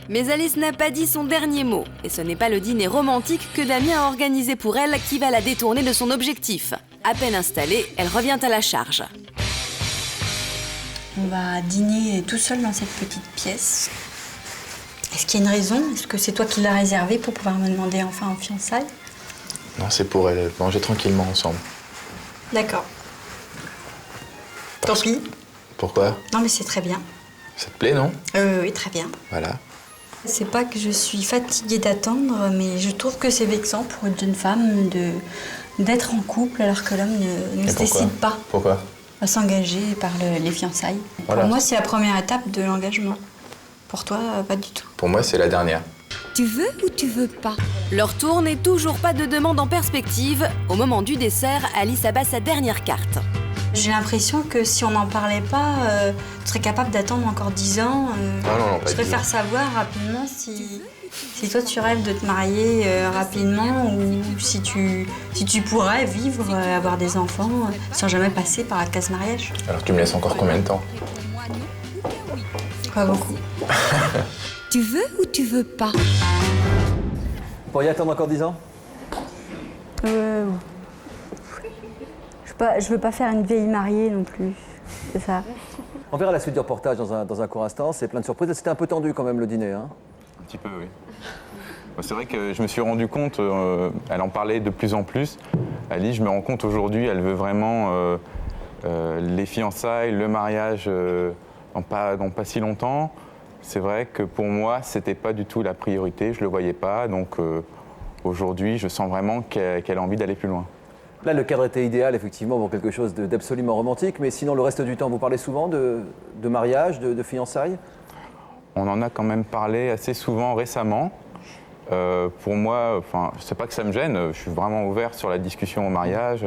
Mais Alice n'a pas dit son dernier mot. Et ce n'est pas le dîner romantique que Damien a organisé pour elle qui va la détourner de son objectif. À peine installée, elle revient à la charge. On va dîner tout seul dans cette petite pièce. Est-ce qu'il y a une raison? Est-ce que c'est toi qui l'as réservé pour pouvoir me demander enfin en fiançailles? Non, c'est pour elle. Manger tranquillement ensemble. D'accord. Tant pis. Pourquoi? Non, mais c'est très bien. Ça te plaît, non? Oui, très bien. Voilà. C'est pas que je suis fatiguée d'attendre, mais je trouve que c'est vexant pour une jeune femme d'être en couple alors que l'homme ne se décide pas Pourquoi? à s'engager par les fiançailles. Voilà. Pour moi, c'est la première étape de l'engagement. Pour toi, pas du tout. Pour moi, c'est la dernière. Tu veux ou tu veux pas? Leur tour n'est toujours pas de demande en perspective. Au moment du dessert, Alice abat sa dernière carte. J'ai l'impression que si on n'en parlait pas, tu serais capable d'attendre encore 10 ans. Non, pas je préfère savoir rapidement si toi tu rêves de te marier rapidement ou si tu pourrais vivre, avoir des enfants sans jamais passer par la case mariage. Alors tu me laisses encore combien de temps? Pas beaucoup. Tu veux ou tu veux pas? Vous pourriez attendre encore 10 ans? Je veux pas faire une vieille mariée non plus, c'est ça. On verra la suite du reportage dans un court instant, c'est plein de surprises. C'était un peu tendu quand même le dîner, hein? Un petit peu, oui. C'est vrai que je me suis rendu compte, elle en parlait de plus en plus. Alice, je me rends compte aujourd'hui, elle veut vraiment les fiançailles, le mariage dans pas si longtemps. C'est vrai que pour moi, c'était pas du tout la priorité, je le voyais pas. Donc aujourd'hui, je sens vraiment qu'elle a envie d'aller plus loin. Là, le cadre était idéal, effectivement, pour quelque chose d'absolument romantique. Mais sinon, le reste du temps, vous parlez souvent de mariage, de fiançailles? On en a quand même parlé assez souvent récemment. Pour moi, c'est pas que ça me gêne, je suis vraiment ouvert sur la discussion au mariage,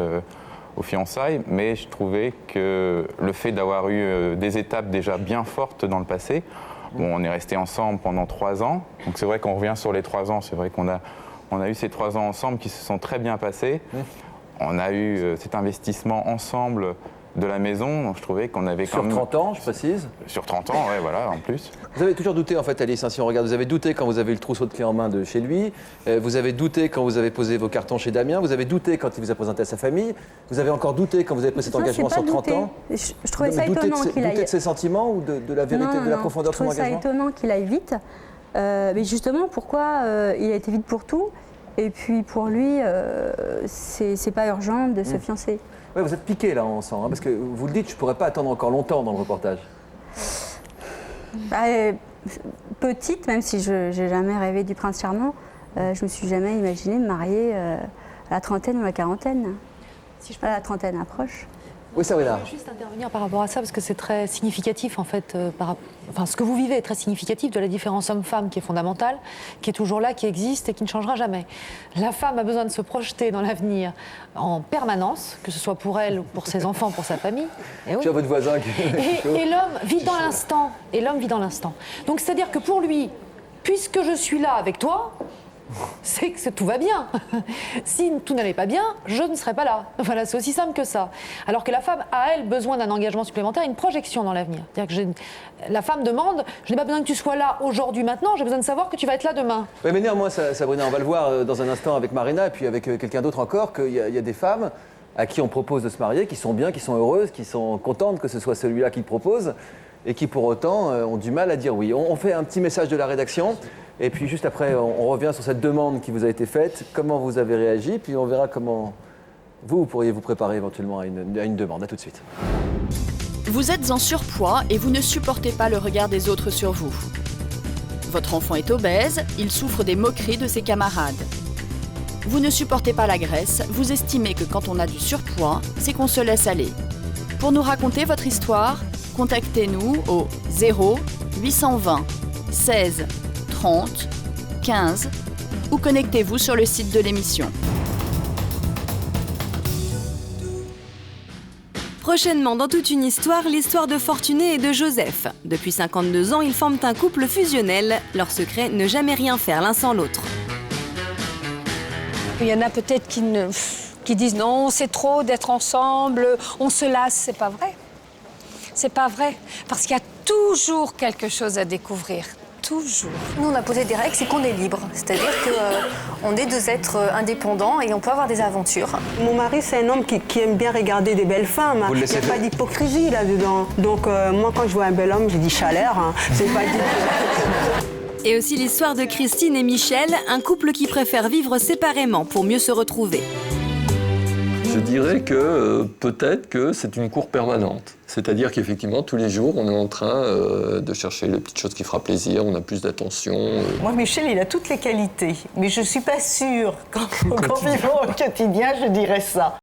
aux fiançailles, mais je trouvais que le fait d'avoir eu des étapes déjà bien fortes dans le passé, bon, on est resté ensemble pendant 3 ans, donc c'est vrai qu'on revient sur les 3 ans, c'est vrai qu'on a eu ces 3 ans ensemble qui se sont très bien passés. On a eu cet investissement ensemble de la maison, donc je trouvais qu'on avait quand même... Sur 30 ans, je précise. Sur 30 ans, ouais, voilà, en plus. Vous avez toujours douté, en fait, Alice, hein, si on regarde. Vous avez douté quand vous avez eu le trousseau de clés en main de chez lui. Vous avez douté quand vous avez posé vos cartons chez Damien. Vous avez douté quand il vous a présenté à sa famille. Vous avez encore douté quand vous avez pris cet engagement sur 30 ans. Je trouvais ça étonnant qu'il aille... Douter de ses sentiments ou de la vérité, de la profondeur de son engagement? Je trouvais ça étonnant qu'il aille vite. Mais justement, pourquoi il a été vite pour tout? Et puis pour lui, c'est pas urgent de se fiancer. Oui, vous êtes piqué là, on sent, hein, parce que vous le dites, je pourrais pas attendre encore longtemps dans le reportage. petite, même si je n'ai jamais rêvé du prince charmant, je ne me suis jamais imaginée me marier à la trentaine ou à la quarantaine. Si la trentaine approche. Oui, Sabrina. Je veux juste intervenir par rapport à ça, parce que c'est très significatif, en fait. Enfin, ce que vous vivez est très significatif de la différence homme-femme, qui est fondamentale, qui est toujours là, qui existe et qui ne changera jamais. La femme a besoin de se projeter dans l'avenir en permanence, que ce soit pour elle, pour ses enfants, pour sa famille. Et oui. Tu as votre voisin qui... Et l'homme vit dans l'instant. Et l'homme vit dans l'instant. Donc, c'est-à-dire que pour lui, puisque je suis là avec toi, c'est que tout va bien. Si tout n'allait pas bien, je ne serais pas là. Voilà, c'est aussi simple que ça. Alors que la femme a, elle, besoin d'un engagement supplémentaire, une projection dans l'avenir. C'est-à-dire que la femme demande, je n'ai pas besoin que tu sois là aujourd'hui, maintenant, j'ai besoin de savoir que tu vas être là demain. Oui, mais néanmoins, Sabrina, on va le voir dans un instant avec Marina, et puis avec quelqu'un d'autre encore, qu'il y a des femmes à qui on propose de se marier, qui sont bien, qui sont heureuses, qui sont contentes que ce soit celui-là qui le propose, et qui pour autant ont du mal à dire oui. On fait un petit message de la rédaction. Et puis juste après, on revient sur cette demande qui vous a été faite, comment vous avez réagi, puis on verra comment vous pourriez vous préparer éventuellement à une demande. À tout de suite. Vous êtes en surpoids et vous ne supportez pas le regard des autres sur vous. Votre enfant est obèse, il souffre des moqueries de ses camarades. Vous ne supportez pas la graisse, vous estimez que quand on a du surpoids, c'est qu'on se laisse aller. Pour nous raconter votre histoire, contactez-nous au 0 820 16 30 15 ou connectez-vous sur le site de l'émission. Prochainement dans Toute une histoire, l'histoire de Fortuné et de Joseph. Depuis 52 ans, ils forment un couple fusionnel. Leur secret, ne jamais rien faire l'un sans l'autre. Il y en a peut-être qui disent non, c'est trop d'être ensemble, on se lasse. C'est pas vrai. C'est pas vrai. Parce qu'il y a toujours quelque chose à découvrir. Toujours. Nous, on a posé des règles, c'est qu'on est libre. C'est-à-dire qu'on est deux êtres indépendants et on peut avoir des aventures. Mon mari, c'est un homme qui aime bien regarder des belles femmes. Il n'y a pas d'hypocrisie là-dedans. Donc, moi, quand je vois un bel homme, je dis chaleur. Hein. C'est pas du... Et aussi l'histoire de Christine et Michel, un couple qui préfère vivre séparément pour mieux se retrouver. Je dirais que peut-être que c'est une cour permanente. C'est-à-dire qu'effectivement, tous les jours, on est en train de chercher les petites choses qui fera plaisir, on a plus d'attention. Moi, Michel, il a toutes les qualités, mais je ne suis pas sûre qu'en vivant au quotidien, je dirais ça.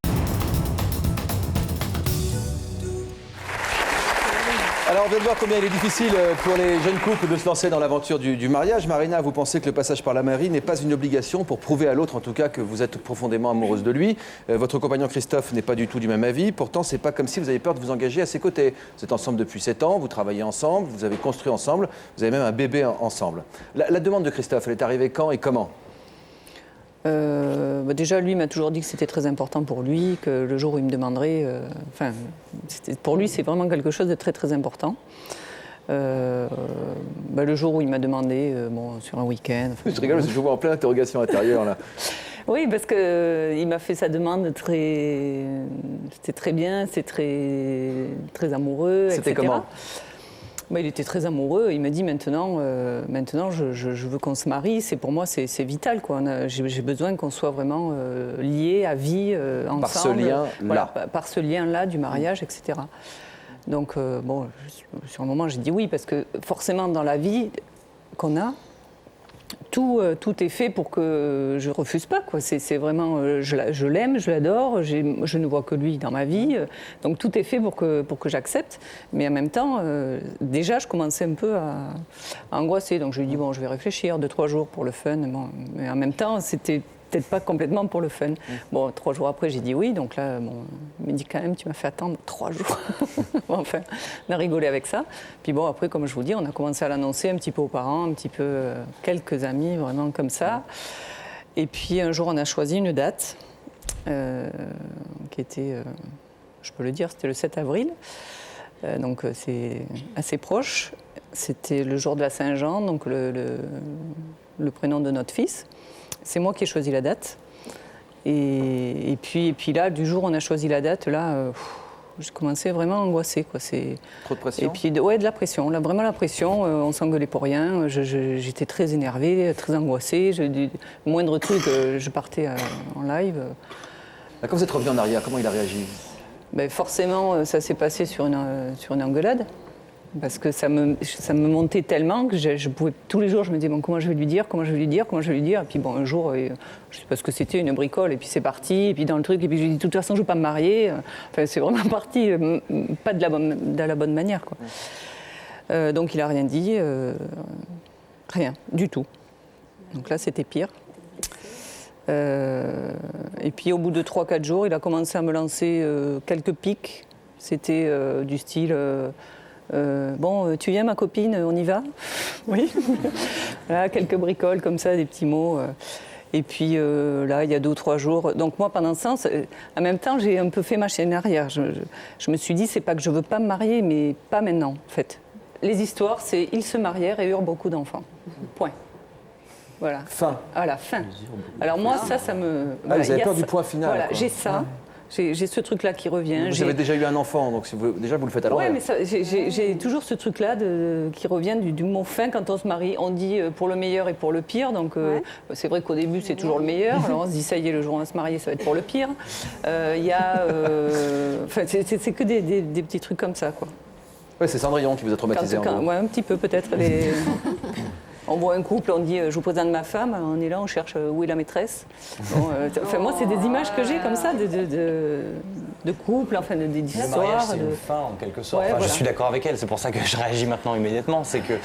Alors, on vient de voir combien il est difficile pour les jeunes couples de se lancer dans l'aventure du mariage. Marina, vous pensez que le passage par la mairie n'est pas une obligation pour prouver à l'autre, en tout cas, que vous êtes profondément amoureuse de lui. Votre compagnon Christophe n'est pas du tout du même avis. Pourtant, c'est pas comme si vous avez peur de vous engager à ses côtés. Vous êtes ensemble depuis 7 ans, vous travaillez ensemble, vous avez construit ensemble, vous avez même un bébé ensemble. La demande de Christophe, elle est arrivée quand et comment ? Déjà, lui m'a toujours dit que c'était très important pour lui, que le jour où il me demanderait... pour lui, c'est vraiment quelque chose de très, très important. Le jour où il m'a demandé, sur un week-end... Je rigole, parce que je vous vois en pleine interrogation intérieure, là. Oui, parce qu'il m'a fait sa demande très... C'était très bien, c'était très, très amoureux, C'était etc. comment ? Il était très amoureux. Il m'a dit maintenant je veux qu'on se marie. Pour moi, c'est vital, quoi. J'ai besoin qu'on soit vraiment liés à vie, ensemble. Par ce lien-là. Par ce lien-là du mariage, etc. Donc, sur le moment, j'ai dit oui, parce que forcément, dans la vie qu'on a, tout est fait pour que je refuse pas, quoi. C'est vraiment, je l'aime, je l'adore, je ne vois que lui dans ma vie, donc tout est fait pour que j'accepte. Mais en même temps, déjà, je commençais un peu à angoisser, donc je lui ai dit bon, je vais réfléchir 2-3 jours pour le fun. Mais en même temps, c'était peut-être pas complètement pour le fun. Bon, 3 jours après, j'ai dit oui, donc là, il m'a dit quand même, tu m'as fait attendre 3 jours. Enfin, on a rigolé avec ça. Puis bon, après, comme je vous dis, on a commencé à l'annoncer un petit peu aux parents, un petit peu quelques amis, vraiment comme ça. Et puis un jour, on a choisi une date qui était, je peux le dire, c'était le 7 avril. Donc c'est assez proche. C'était le jour de la Saint-Jean, donc le prénom de notre fils. C'est moi qui ai choisi la date. Et puis là, du jour où on a choisi la date, là, je commençais vraiment à angoisser, quoi. Trop de pression ? Et puis, ouais, de la pression. Là, vraiment la pression. On s'engueulait pour rien. J'étais très énervée, très angoissée. Le moindre truc, je partais en live. Quand vous êtes revenu en arrière, comment il a réagi ? Forcément, ça s'est passé sur une engueulade. Parce que ça me montait tellement que je pouvais, tous les jours, je me disais, bon, comment je vais lui dire. Et puis bon, un jour, je ne sais pas ce que c'était, une bricole, et puis c'est parti, et puis dans le truc, et puis je lui dis, de toute façon, je ne veux pas me marier. Enfin, c'est vraiment parti, pas de la bonne manière, quoi. Donc il n'a rien dit, rien, du tout. Donc là, c'était pire. Et puis au bout de 3-4 jours, il a commencé à me lancer quelques pics. C'était du style... bon, tu viens ma copine, on y va? Oui. Voilà, quelques bricoles comme ça, des petits mots. Et puis là, il y a 2 ou 3 jours. Donc moi, pendant ce temps, en même temps, j'ai un peu fait machine arrière. Je me suis dit, c'est pas que je veux pas me marier, mais pas maintenant, en fait. Les histoires, c'est ils se marièrent et eurent beaucoup d'enfants. Point. Voilà. Fin. Voilà, fin. Alors moi, ça me... Ah, voilà, vous avez peur du point final. Voilà, quoi. j'ai ça. J'ai ce truc-là qui revient. Vous avez déjà eu un enfant, donc déjà vous le faites à l'envers. Oui, mais j'ai toujours ce truc-là qui revient du mot fin quand on se marie. On dit pour le meilleur et pour le pire. Donc c'est vrai qu'au début c'est toujours le meilleur. Alors on se dit ça y est, le jour où on va se marier, ça va être pour le pire. Il y a, enfin c'est que des petits trucs comme ça, quoi. Ouais, c'est Cendrillon qui vous a traumatisé. Ouais, un petit peu peut-être. On voit un couple, on dit je vous présente ma femme, on est là, on cherche où est la maîtresse. Bon, enfin, moi, c'est des images que j'ai comme ça de couple, enfin d'histoires. Le mariage, c'est une fin en quelque sorte. Ouais, enfin, voilà. Je suis d'accord avec elle, c'est pour ça que je réagis maintenant immédiatement. C'est que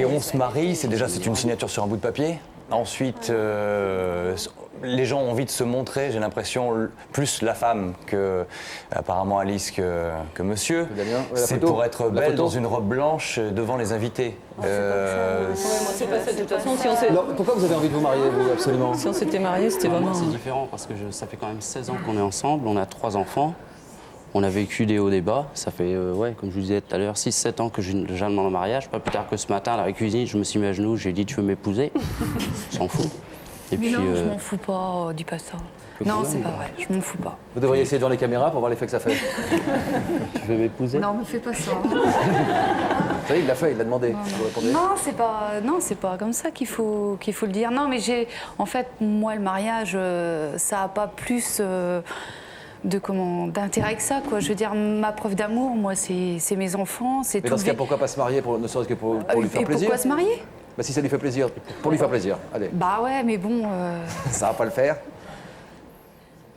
on se marie, c'est une signature sur un bout de papier. Ensuite, les gens ont envie de se montrer, j'ai l'impression, plus la femme que, apparemment, Alice que monsieur. C'est pour être belle dans une robe blanche devant les invités. Moi, c'est pas ça. De toute façon, si on s'est... Alors, pourquoi vous avez envie de vous marier, vous, absolument? Si on s'était mariés, c'était vraiment... C'est différent parce que ça fait quand même 16 ans qu'on est ensemble, on a 3 enfants. On a vécu des hauts, des bas. Ça fait, comme je vous disais tout à l'heure, 6-7 ans que je demande le mariage. Pas plus tard que ce matin, à la cuisine, je me suis mis à genoux, j'ai dit tu veux m'épouser? S'en fout. Et mais puis, non, je m'en fous pas, dis pas ça. Non, c'est pas vrai, je m'en fous pas. Vous devriez essayer devant les caméras pour voir l'effet que ça fait. Tu veux m'épouser? Non, me fais pas ça. Vous savez, il l'a fait, il l'a demandé. Non, c'est pas comme ça qu'il faut le dire. Non, mais en fait, moi, le mariage, ça a pas plus... d'intérêt que ça, quoi. Je veux dire, ma preuve d'amour, moi, c'est mes enfants, c'est tout. Mais dans ce cas, pourquoi pas se marier, ne serait-ce que pour lui faire plaisir? Pourquoi se marier? Bah, si ça lui fait plaisir, pour lui faire plaisir, allez. Bah ouais, mais bon... Ça va pas le faire?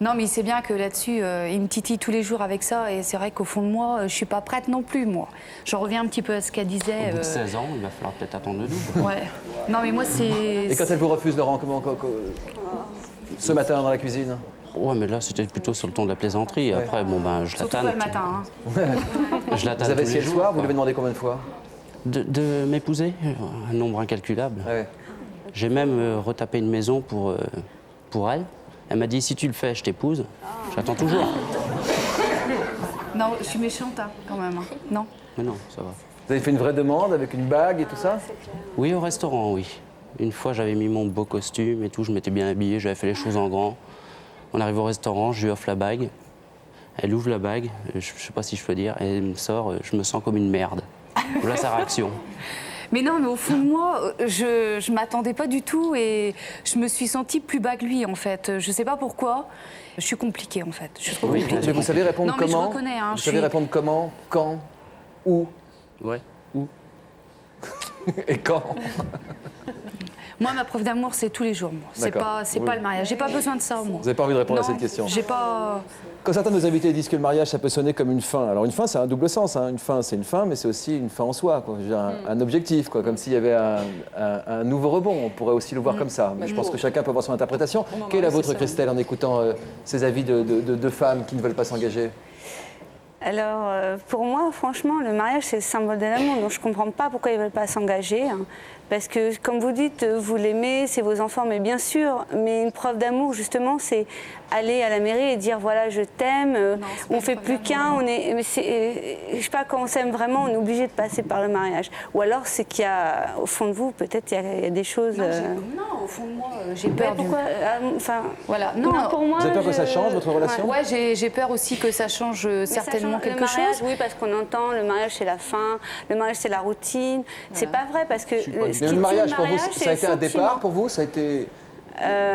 Non, mais il sait bien que là-dessus, il me titille tous les jours avec ça, et c'est vrai qu'au fond de moi, je suis pas prête non plus, moi. J'en reviens un petit peu à ce qu'elle disait... Au bout de 16 ans, il va falloir peut-être attendre le double. Ouais. Non, mais moi, c'est... Et quand elle vous refuse, Laurent, ce matin dans la cuisine? Ouais, mais là, c'était plutôt sur le ton de la plaisanterie. Après, je l'attends. Surtout le matin, hein. Je l'attends. Vous avez essayé le soir, vous lui avez demandé combien de fois? De m'épouser? Un nombre incalculable. Ouais. J'ai même retapé une maison pour elle. Elle m'a dit, si tu le fais, je t'épouse. J'attends toujours. Non, je suis méchante, hein, quand même. Hein. Non. Mais non, ça va. Vous avez fait une vraie demande avec une bague et tout ça? Oui, au restaurant, oui. Une fois, j'avais mis mon beau costume et tout, je m'étais bien habillé, j'avais fait les choses en grand. On arrive au restaurant, je lui offre la bague. Elle ouvre la bague, je sais pas si je peux dire, et elle me sort, je me sens comme une merde. Voilà sa réaction. Mais non, mais au fond de moi, je m'attendais pas du tout et je me suis sentie plus bas que lui, en fait. Je sais pas pourquoi. Je suis compliquée, en fait. Je suis trop compliquée. Mais vous savez répondre comment? Non, mais je reconnais, hein. Vous savez répondre comment? Quand? Où? Ouais. Où? Et quand? Moi, ma preuve d'amour, c'est tous les jours, moi. C'est pas le mariage. J'ai pas besoin de ça, moi. Vous n'avez pas envie de répondre à cette question? J'ai pas... Quand certains de nos invités disent que le mariage, ça peut sonner comme une fin. Alors une fin, c'est un double sens. Hein. Une fin, c'est une fin, mais c'est aussi une fin en soi. Quoi. Un objectif, quoi. Comme s'il y avait un nouveau rebond. On pourrait aussi le voir comme ça. Mais je pense que chacun peut avoir son interprétation. Quelle est la vôtre, Christelle, en écoutant ces avis de femmes qui ne veulent pas s'engager? Alors, pour moi, franchement, le mariage, c'est le symbole de l'amour. Donc, je ne comprends pas pourquoi ils ne veulent pas s'engager. Hein. Parce que, comme vous dites, vous l'aimez, c'est vos enfants, mais bien sûr. Mais une preuve d'amour, justement, c'est aller à la mairie et dire, voilà, je t'aime, on ne fait plus qu'un. Je ne sais pas, quand on s'aime vraiment, on est obligé de passer par le mariage. Ou alors, c'est qu'il y a, au fond de vous, peut-être, il y a des choses... Non, au fond de moi, j'ai peur. Pourquoi voilà. Non, pour moi... Vous avez peur que ça change, votre relation? Ouais, j'ai peur aussi que ça change certainement quelque le mariage, chose. Oui, parce qu'on entend le mariage c'est la fin, le mariage c'est la routine. C'est pas vrai parce que le mariage pour vous, ça a été un départ pour vous? Ça a été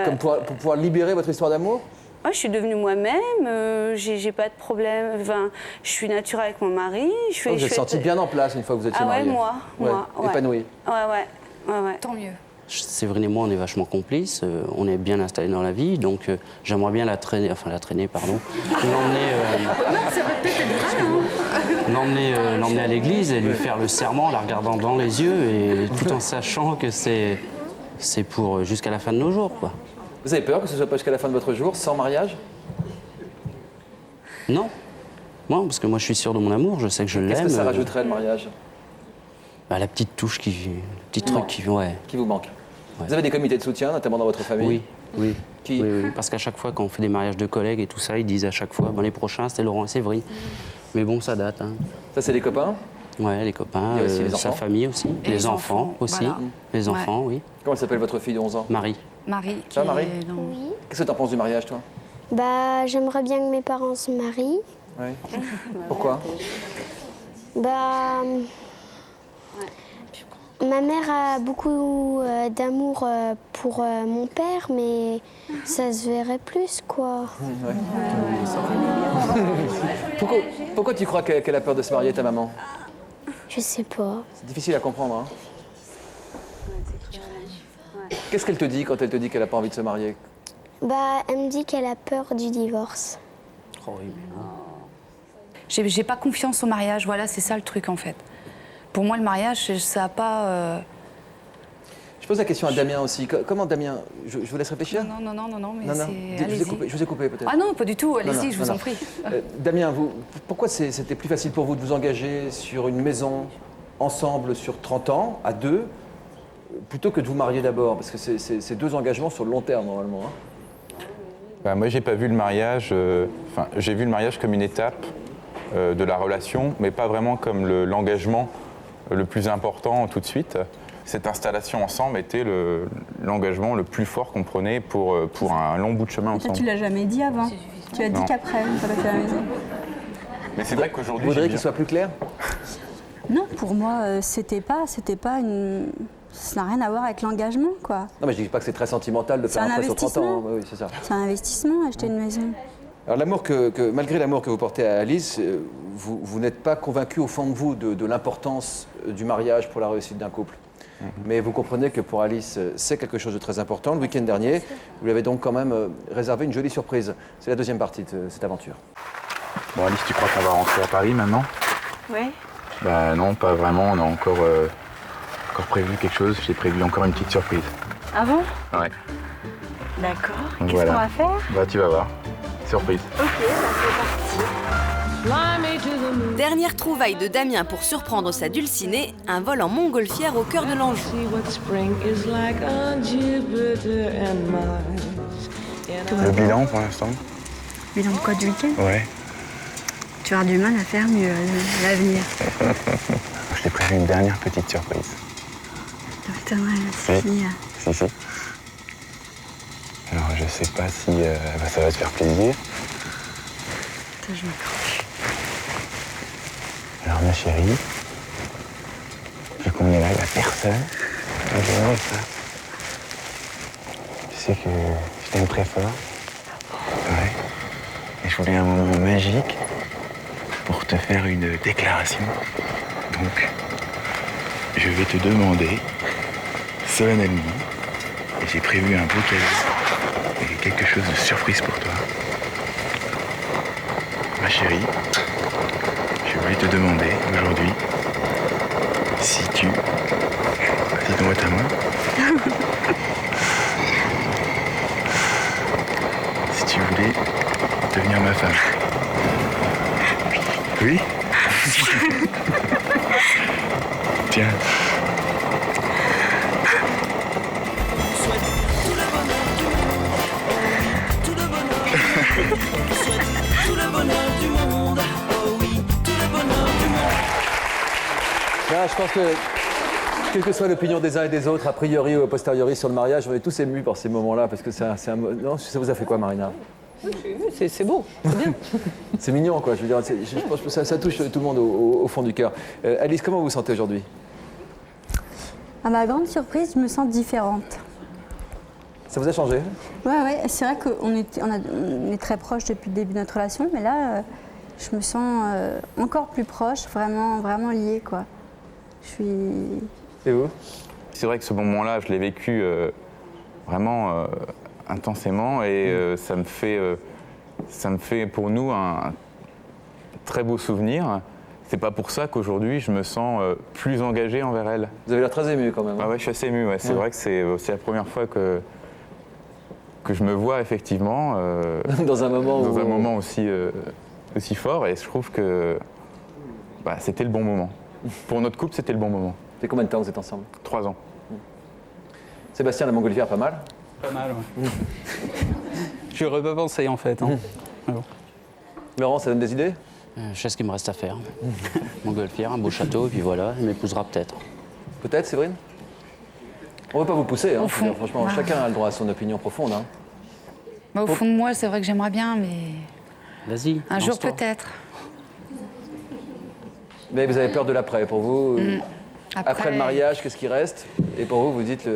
comme pour pouvoir libérer votre histoire d'amour? Ouais, je suis devenue moi-même, j'ai pas de problème. Enfin, je suis naturelle avec mon mari. Vous êtes sentie bien en place une fois que vous étiez mariée. moi. Épanouie. Ouais. Tant mieux. Séverine et moi, on est vachement complices, on est bien installés dans la vie, donc j'aimerais bien l'emmener, l'emmener à l'église et lui faire le serment en la regardant dans les yeux et tout en sachant que c'est pour jusqu'à la fin de nos jours, quoi. Vous avez peur que ce soit pas jusqu'à la fin de votre jour, sans mariage? Non. Non, parce que moi je suis sûr de mon amour, je sais que je l'aime. Qu'est-ce que ça rajouterait le mariage? La petite touche qui vous manque. Ouais. Vous avez des comités de soutien, notamment dans votre famille? Oui. Oui, parce qu'à chaque fois, quand on fait des mariages de collègues et tout ça, ils disent à chaque fois, les prochains, c'était Laurent et Séverine. Mais bon, ça date. Hein. Ça, c'est les copains? Ouais, les copains, sa famille aussi, les enfants aussi. Voilà. Les enfants, oui. Comment elle s'appelle votre fille de 11 ans? Marie. Marie. Ça, Marie? Oui. Qu'est-ce que tu en penses du mariage, toi? J'aimerais bien que mes parents se marient. Oui. Pourquoi? Ma mère a beaucoup d'amour pour mon père, mais ça se verrait plus, quoi. Pourquoi tu crois qu'elle a peur de se marier, ta maman? Je sais pas. C'est difficile à comprendre, hein? Qu'est-ce qu'elle te dit quand elle te dit qu'elle n'a pas envie de se marier? Elle me dit qu'elle a peur du divorce. Oh oui, mais non. J'ai pas confiance au mariage, voilà, c'est ça le truc, en fait. Pour moi, le mariage, ça n'a pas... Je pose la question à Damien aussi. Comment, Damien? Je vous laisse réfléchir? Non, mais c'est... Je vous ai coupé, peut-être. Ah non, pas du tout, allez-y, je vous en prie. Damien, pourquoi c'était plus facile pour vous de vous engager sur une maison ensemble sur 30 ans, à deux, plutôt que de vous marier d'abord? Parce que c'est deux engagements sur le long terme, normalement. Hein. Moi, j'ai pas vu le mariage... j'ai vu le mariage comme une étape de la relation, mais pas vraiment comme l'engagement le plus important tout de suite. Cette installation ensemble était l'engagement le plus fort qu'on prenait pour un long bout de chemin ensemble. Tu l'as jamais dit avant. Tu as dit qu'après, quand tu as fait la maison. Mais c'est vrai qu'aujourd'hui... Vous voudriez qu'il soit plus clair? Non, pour moi, c'était pas une... Ça n'a rien à voir avec l'engagement, quoi. Non, mais je dis pas que c'est très sentimental de faire un prêt sur 30 ans. Oui, c'est ça. C'est un investissement, acheter une maison. Alors, malgré l'amour que vous portez à Alice, vous n'êtes pas convaincu au fond de vous de l'importance du mariage pour la réussite d'un couple. Mais vous comprenez que pour Alice, c'est quelque chose de très important. Le week-end dernier, vous lui avez donc quand même réservé une jolie surprise. C'est la deuxième partie de cette aventure. Bon, Alice, tu crois qu'on va rentrer à Paris maintenant? Oui. Non, pas vraiment. On a encore prévu quelque chose. J'ai prévu encore une petite surprise. Ah bon? Ouais. D'accord. Qu'est-ce qu'on va faire? Tu vas voir. Surprise. Ok, c'est parti. Dernière trouvaille de Damien pour surprendre sa dulcinée, un vol en montgolfière au cœur de l'Anjou. Le bilan pour l'instant? Bilan de quoi, du week-end? Ouais. Tu vas avoir du mal à faire mieux à l'avenir. Je t'ai prévu une dernière petite surprise. C'est fini. Si. Alors je sais pas si ça va te faire plaisir. Attends, je m'accroche. Alors ma chérie, vu qu'on est là, il n'y a personne. Tu sais que je t'aime très fort. Ouais. Et je voulais un moment magique pour te faire une déclaration. Donc, je vais te demander, solennellement, et j'ai prévu un beau cadeau et quelque chose de surprise pour toi. Ma chérie, je voulais te demander aujourd'hui si tu... Dis-moi ta main. Si tu voulais devenir ma femme. Oui? Tiens. Tout le bonheur du monde, oh oui, tout le bonheur du monde. Là, je pense que, quelle que soit l'opinion des uns et des autres, a priori ou a posteriori sur le mariage, on est tous émus par ces moments-là, parce que c'est un... Non, ça vous a fait quoi, Marina? C'est beau, c'est bien. C'est mignon, quoi. Je veux dire, je pense que ça touche tout le monde au fond du cœur. Alice, comment vous vous sentez aujourd'hui? À ma grande surprise, je me sens différente. Ça vous a changé? Ouais, c'est vrai qu'on est très proches depuis le début de notre relation, mais là, je me sens encore plus proche, vraiment liée, quoi. Je suis... Et vous? C'est vrai que ce moment-là, je l'ai vécu vraiment intensément et ça me fait pour nous un très beau souvenir. C'est pas pour ça qu'aujourd'hui je me sens plus engagé envers elle. Vous avez l'air très ému quand même. Ah ouais, je suis assez ému. Ouais. C'est vrai que c'est la première fois que je me vois effectivement dans un moment aussi fort et je trouve que c'était le bon moment. Pour notre couple, c'était le bon moment. Ça fait combien de temps vous êtes ensemble? 3 ans. Sébastien, la montgolfière, pas mal? Pas mal, ouais. Je n'aurais pas pensé, en fait. Hein. Laurent, ça donne des idées? Je sais ce qu'il me reste à faire. Montgolfière, un beau château, et puis voilà, il m'épousera peut-être. Peut-être, Séverine? On ne veut pas vous pousser, hein. Franchement, chacun a le droit à son opinion profonde. Hein. Au fond de moi, c'est vrai que j'aimerais bien, mais... Vas-y, un jour peut-être. Mais vous avez peur de l'après, pour vous après le mariage, qu'est-ce qui reste? Et pour vous, vous dites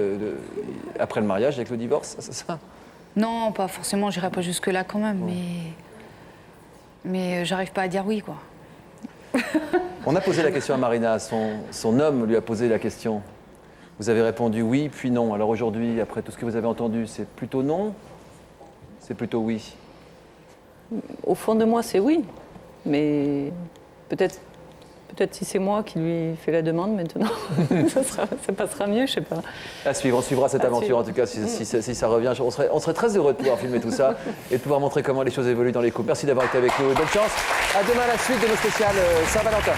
après le mariage, avec le divorce, c'est ça? Non, pas forcément, j'irai pas jusque-là quand même, mais j'arrive pas à dire oui, quoi. On a posé la question à Marina, son homme lui a posé la question. Vous avez répondu oui, puis non. Alors aujourd'hui, après tout ce que vous avez entendu, c'est plutôt non? C'est plutôt oui? Au fond de moi, c'est oui. Mais peut-être si c'est moi qui lui fais la demande maintenant, ça passera mieux, je sais pas. À suivre, on suivra cette aventure en tout cas, si ça revient. On serait très heureux de pouvoir filmer tout ça et de pouvoir montrer comment les choses évoluent dans les couples. Merci d'avoir été avec nous et bonne chance. À demain, la suite de nos spéciales Saint-Valentin.